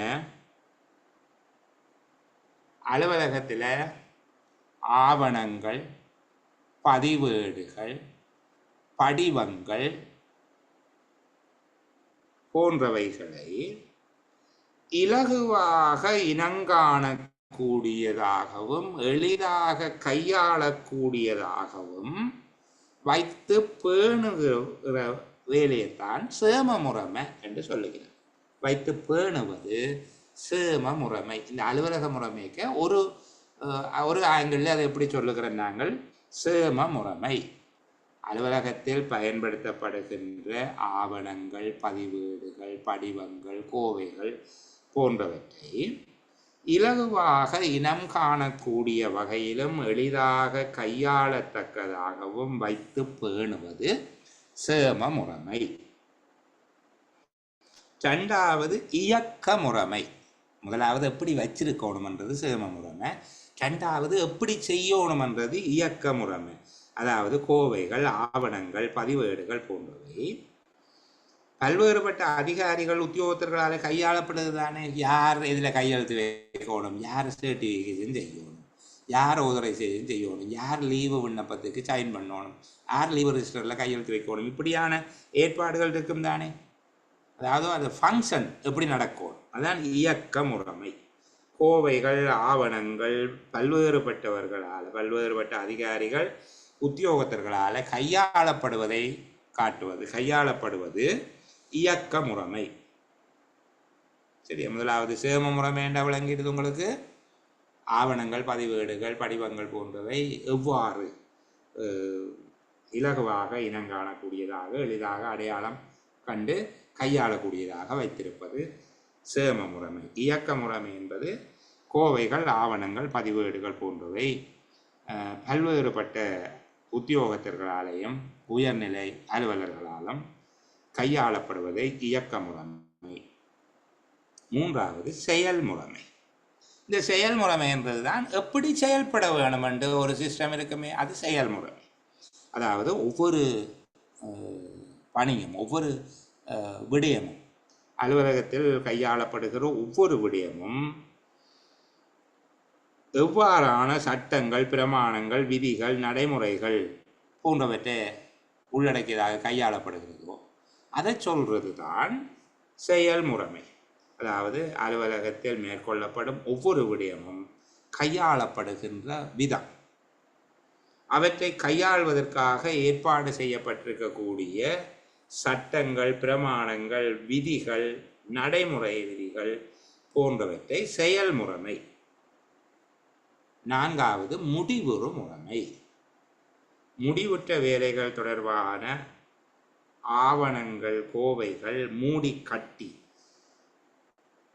அலுவலகத்தில் ஆவணங்கள், பதிவேடுகள், படிவங்கள் போன்றவைகளை இலகுவாக இனங்காணக்கூடியதாகவும் எளிதாக கையாளக்கூடியதாகவும் வைத்து பேணுகிற வேலையைத்தான் சேம முறைமை என்று சொல்லுகிறேன். வைத்து பேணுவது சேம முறைமை. இந்த அலுவலக முறைமைக்கு ஒரு ஆங்கிளில் அதை எப்படி சொல்லுகிறோம் நாங்கள்? சேம முறைமை. அலுவலகத்தில் பயன்படுத்தப்படுகின்ற ஆவணங்கள், பதிவேடுகள், படிவங்கள், கோவைகள் போன்றவற்றை இலகுவாக இனம் காணக்கூடிய வகையிலும் எளிதாக கையாளத்தக்கதாகவும் வைத்து பேணுவது சேம முறைமை. ரெண்டாவது இயக்க முறைமை. முதலாவது எப்படி வச்சிருக்கணும்ன்றது சேம முறைமை. ரெண்டாவது எப்படி செய்யணும்ன்றது இயக்க முறைமை. அதாவது கோவைகள், ஆவணங்கள், பதிவேடுகள் போன்றவை பல்வேறுபட்ட அதிகாரிகள், உத்தியோகத்தர்களால் கையாளப்படுது தானே. யார் இதில் கையெழுத்து வைக்கணும், யார் சர்டிஃபிகேஷன் செய்யணும், யார் ஆதரைசேஷன் செய்யணும், யார் லீவு விண்ணப்பத்துக்கு சைன் பண்ணணும், யார் லீவு ரிஜிஸ்டரில் கையெழுத்து வைக்கணும், இப்படியான ஏற்பாடுகள் இருக்கும் தானே. அதாவது அது ஃபங்க்ஷன் எப்படி நடக்கும், அதுதான் இயக்க முறைமை. கோவைகள், ஆவணங்கள் பல்வேறுபட்டவர்களால், பல்வேறுபட்ட அதிகாரிகள், உத்தியோகத்தர்களால் கையாளப்படுவதை காட்டுவது, கையாளப்படுவது இயக்க முறைமை. சரி, முதலாவது சேம முறைமை என்ற விளங்கிடுது உங்களுக்கு. ஆவணங்கள், பதிவேடுகள், படிவங்கள் போன்றவை எவ்வாறு இலகுவாக இனங்காணக்கூடியதாக எளிதாக அடையாளம் கண்டு கையாளக்கூடியதாக வைத்திருப்பது சேம முறைமை. இயக்க முறைமை என்பது கோவைகள், ஆவணங்கள், பதிவேடுகள் போன்றவை பல்வேறுபட்ட உத்தியோகத்தர்களாலேயும் உயர்நிலை அலுவலர்களாலும் கையாளப்படுவதை இயக்க முறைமை. மூன்றாவது செயல்முறைமை. இந்த செயல்முறைமை என்பதுதான் எப்படி செயல்பட வேணும் என்று ஒரு சிஸ்டம் இருக்குமே, அது செயல்முறைமை. அதாவது ஒவ்வொரு பணியும், ஒவ்வொரு விடயமும், அலுவலகத்தில் கையாளப்படுகிற ஒவ்வொரு விடயமும் எவ்வாறான சட்டங்கள், பிரமாணங்கள், விதிகள், நடைமுறைகள் போன்றவற்றை உள்ளடக்கியதாக கையாளப்படுகிறதோ அதை சொல்றது தான் செயல்முறைமை. அதாவது அலுவலகத்தில் மேற்கொள்ளப்படும் ஒவ்வொரு விடயமும் கையாளப்படுகின்ற விதம், அவற்றை கையாள்வதற்காக ஏற்பாடு செய்யப்பட்டிருக்கக்கூடிய சட்டங்கள், பிரமாணங்கள், விதிகள், நடைமுறை விதிகள் போன்றவற்றை செயல்முறைமை. நான்காவது முடிவுறு முறைமை. முடிவுற்ற வேலைகள் தொடர்பான ஆவணங்கள், கோவைகள் மூடி கட்டி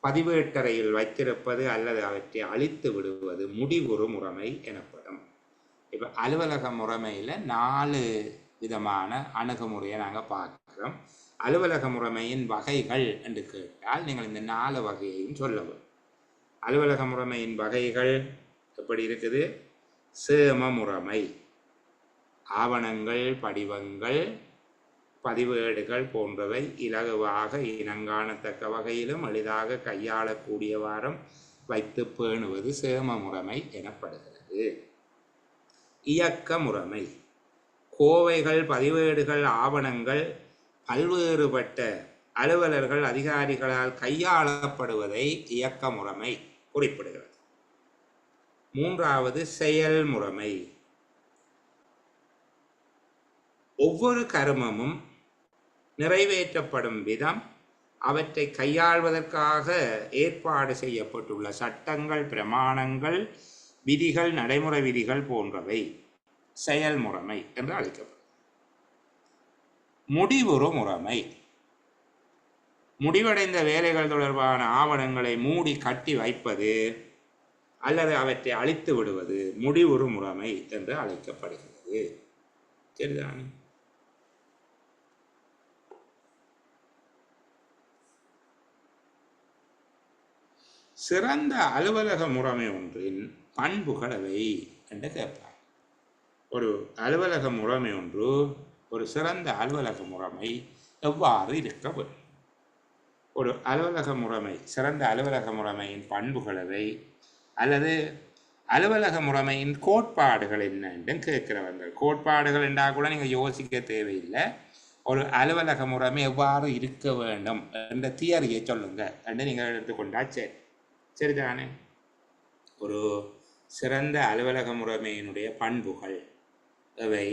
பதிவேட்டறையில் வைத்திருப்பது அல்லது அவற்றை அழித்து விடுவது முடிவுறு முறைமை எனப்படும். இப்போ அலுவலக முறைமையில் 4 விதமான அணுகுமுறையை நாங்கள் பார்க்கிறோம். அலுவலக முறைமையின் வகைகள் என்று கேட்டால் நீங்கள் இந்த 4 வகையையும் சொல்லவும். அலுவலக முறைமையின் வகைகள் எப்படி இருக்குது? சேம முறைமை, ஆவணங்கள், படிவங்கள், பதிவேடுகள் போன்றவை இலகுவாக இனங்காணத்தக்க வகையிலும் எளிதாக கையாளக்கூடியவாறும் வைத்து பேணுவது சேம முறைமை எனப்படுகிறது. இயக்க முறைமை, கோவைகள், பதிவேடுகள், ஆவணங்கள் பல்வேறுபட்ட அலுவலர்கள் அதிகாரிகளால் கையாளப்படுவதை இயக்க முறைமை குறிப்பிடுகிறது. மூன்றாவது செயல்முறைமை, ஒவ்வொரு கருமமும் நிறைவேற்றப்படும் விதம், அவற்றை கையாள்வதற்காக ஏற்பாடு செய்யப்பட்டுள்ள சட்டங்கள், பிரமாணங்கள், விதிகள், நடைமுறை விதிகள் போன்றவை செயல்முறைமை என்று அழைக்கப்படும். முடிவுறு முறைமை, முடிவடைந்த வேலைகள் தொடர்பான ஆவணங்களை மூடி கட்டி வைப்பது அல்லது அவற்றை அழித்து விடுவது முடிவுறு முறைமை என்று அழைக்கப்படுகிறது. சரிதான். சிறந்த அலுவலக முறைமை ஒன்றின் பண்புகளவை என்று கேட்பார். ஒரு அலுவலக முறைமை ஒன்று, ஒரு சிறந்த அலுவலக முறைமை எவ்வாறு இருக்க வேண்டும்? ஒரு அலுவலக முறைமை, சிறந்த அலுவலக முறைமையின் பண்புகளவை அல்லது அலுவலக முறைமையின் கோட்பாடுகள் என்ன என்று கேட்கிறவர்கள். கோட்பாடுகள் என்றால் கூட நீங்கள் யோசிக்க தேவையில்லை. ஒரு அலுவலக முறைமை எவ்வாறு இருக்க வேண்டும் என்ற தியரியை சொல்லுங்க என்று நீங்கள் எடுத்துக்கொண்டா சரி. சரிதானே? ஒரு சிறந்த அலுவலக முறைமையினுடைய பண்புகள் எவை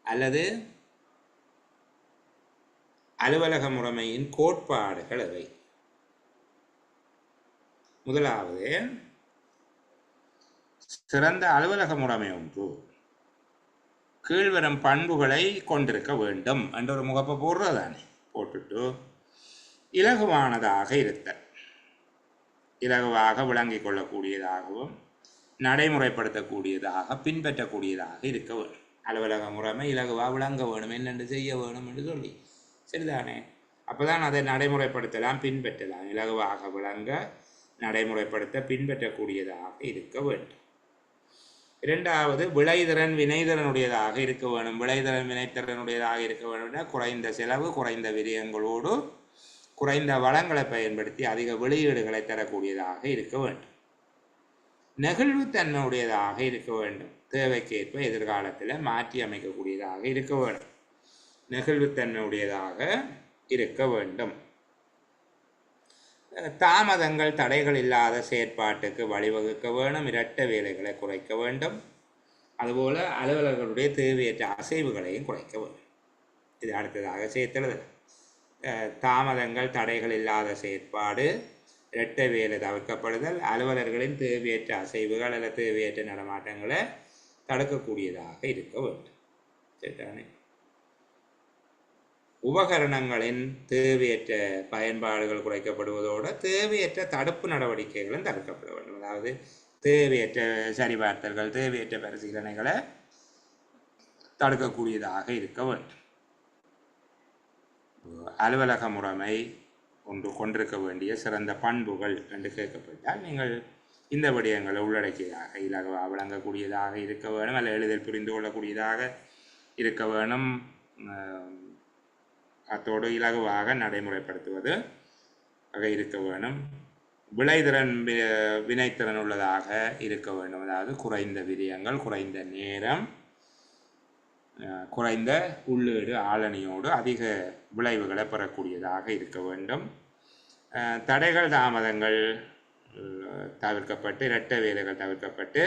அல்லது அலுவலக முறைமையின் கோட்பாடுகள் எவை? முதலாவது, சிறந்த அலுவலக முறைமை ஒன்று கீழ்வரும் பண்புகளை கொண்டிருக்க வேண்டும் என்ற ஒரு முகப்பை போடுறதானே, போட்டுட்டு இலகுவானதாக இருத்தல், இலகுவாக விளங்கிக் கொள்ளக்கூடியதாகவும் நடைமுறைப்படுத்தக்கூடியதாக பின்பற்றக்கூடியதாக இருக்க வேண்டும். அலுவலக முறைமை இலகுவாக விளங்க வேணும், என்னென்று செய்ய வேணும் என்று சொல்லி. சரிதானே? அப்போ தான் அதை நடைமுறைப்படுத்தலாம், பின்பற்றலாம். இலகுவாக விளங்க, நடைமுறைப்படுத்த, பின்பற்றக்கூடியதாக இருக்க வேண்டும். இரண்டாவது, விளைதிறன் வினைத்திறனுடையதாக இருக்க வேணும். விளைதிறன் வினைத்திறனுடையதாக இருக்க வேண்டும்னா குறைந்த செலவு, குறைந்த விரயங்களோடு குறைந்த வளங்களை பயன்படுத்தி அதிக வெளியீடுகளை தரக்கூடியதாக இருக்க வேண்டும். நெகிழ்வுத்தன்மையுடையதாக இருக்க வேண்டும். தேவைக்கேற்ப எதிர்காலத்தில் மாற்றி அமைக்கக்கூடியதாக இருக்க வேண்டும். நெகிழ்வுத்தன்மையுடையதாக இருக்க வேண்டும். தாமதங்கள், தடைகள் இல்லாத செயற்பாட்டுக்கு வழிவகுக்க வேண்டும். இரட்டை வேலைகளை குறைக்க வேண்டும். அதுபோல அலுவலர்களுடைய தேவையற்ற அசைவுகளையும் குறைக்க வேண்டும். இது அடுத்ததாக சேர்த்தெழுதல். தாமதங்கள், தடைகள் இல்லாத செயற்பாடு, இரட்டை வேலை தவிர்க்கப்படுதல், அலுவலர்களின் தேவையற்ற அசைவுகள் அல்லது தேவையற்ற நடமாட்டங்களை தடுக்கக்கூடியதாக இருக்க வேண்டும். சரிதானே? உபகரணங்களின் தேவையற்ற பயன்பாடுகள் குறைக்கப்படுவதோடு தேவையற்ற தடுப்பு நடவடிக்கைகளும் தடுக்கப்பட வேண்டும். அதாவது தேவையற்ற சரிபார்த்தல்கள், தேவையற்ற பரிசீலனைகளை தடுக்கக்கூடியதாக இருக்க வேண்டும். அலுவலக முறைமை ஒன்று கொண்டிருக்க வேண்டிய சிறந்த பண்புகள் என்று கேட்கப்பட்டால் நீங்கள் இந்த விடயங்களை உள்ளடக்கியதாக இலகுவாக விளங்கக்கூடியதாக இருக்க வேணும், அல்ல எளிதில் புரிந்து கொள்ளக்கூடியதாக இருக்க வேணும். அத்தோடு இலகுவாக நடைமுறைப்படுத்துவது இருக்க வேணும். விளைதிறன் வினைத்திறன் உள்ளதாக இருக்க வேண்டும். அதாவது குறைந்த விரயங்கள், குறைந்த நேரம், குறைந்த உள்ளீடு ஆளணியோடு அதிக விளைவுகளை பெறக்கூடியதாக இருக்க வேண்டும். தடைகள், தாமதங்கள் தவிர்க்கப்பட்டு, இரட்டை வேலைகள் தவிர்க்கப்பட்டு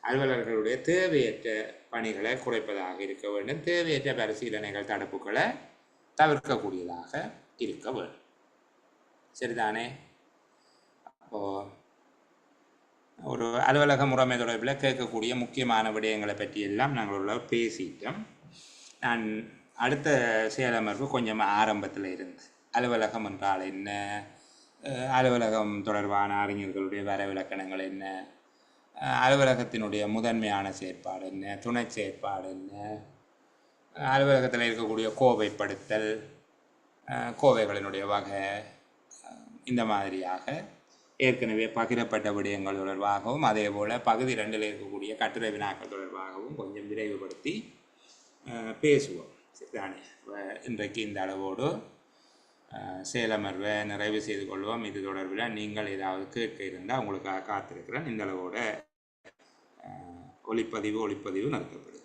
அலுவலர்களுடைய தேவையற்ற பணிகளை குறைப்பதாக இருக்க வேண்டும். தேவையற்ற பரிசீலனைகள், தடுப்புகளை தவிர்க்கக்கூடியதாக இருக்க வேண்டும். சரிதானே? அப்போது ஒரு அலுவலக முறைமை தொடர்பில் கேட்கக்கூடிய முக்கியமான விடயங்களை பற்றியெல்லாம் நாங்கள் பேசிட்டோம். நான் அடுத்த செயலமர்வு கொஞ்சம் ஆரம்பத்தில் இருந்து அலுவலகம் என்றால் என்ன, அலுவலகம் தொடர்பான அறிஞர்களுடைய வரவிலக்கணங்கள் என்ன, அலுவலகத்தினுடைய முதன்மையான செயற்பாடு என்ன, துணை செயற்பாடு என்ன, அலுவலகத்தில் இருக்கக்கூடிய கோவைப்படுத்தல், கோவைகளினுடைய வகை, இந்த மாதிரியாக ஏற்கனவே பகிரப்பட்ட விடயங்கள் தொடர்பாகவும் அதே போல் பகுதி 2ல் இருக்கக்கூடிய கட்டுரை வினாக்கள் தொடர்பாகவும் கொஞ்சம் விரைவுபடுத்தி பேசுவோம். சரிதானே? இன்றைக்கு இந்த அளவோடு சேலமர்வை நிறைவு செய்து கொள்வோம். இது தொடர்பில் நீங்கள் ஏதாவது கேட்க இருந்தால் உங்களுக்காக காத்திருக்கிறேன். இந்த அளவோட ஒளிப்பதிவு நிறுத்தப்படும்.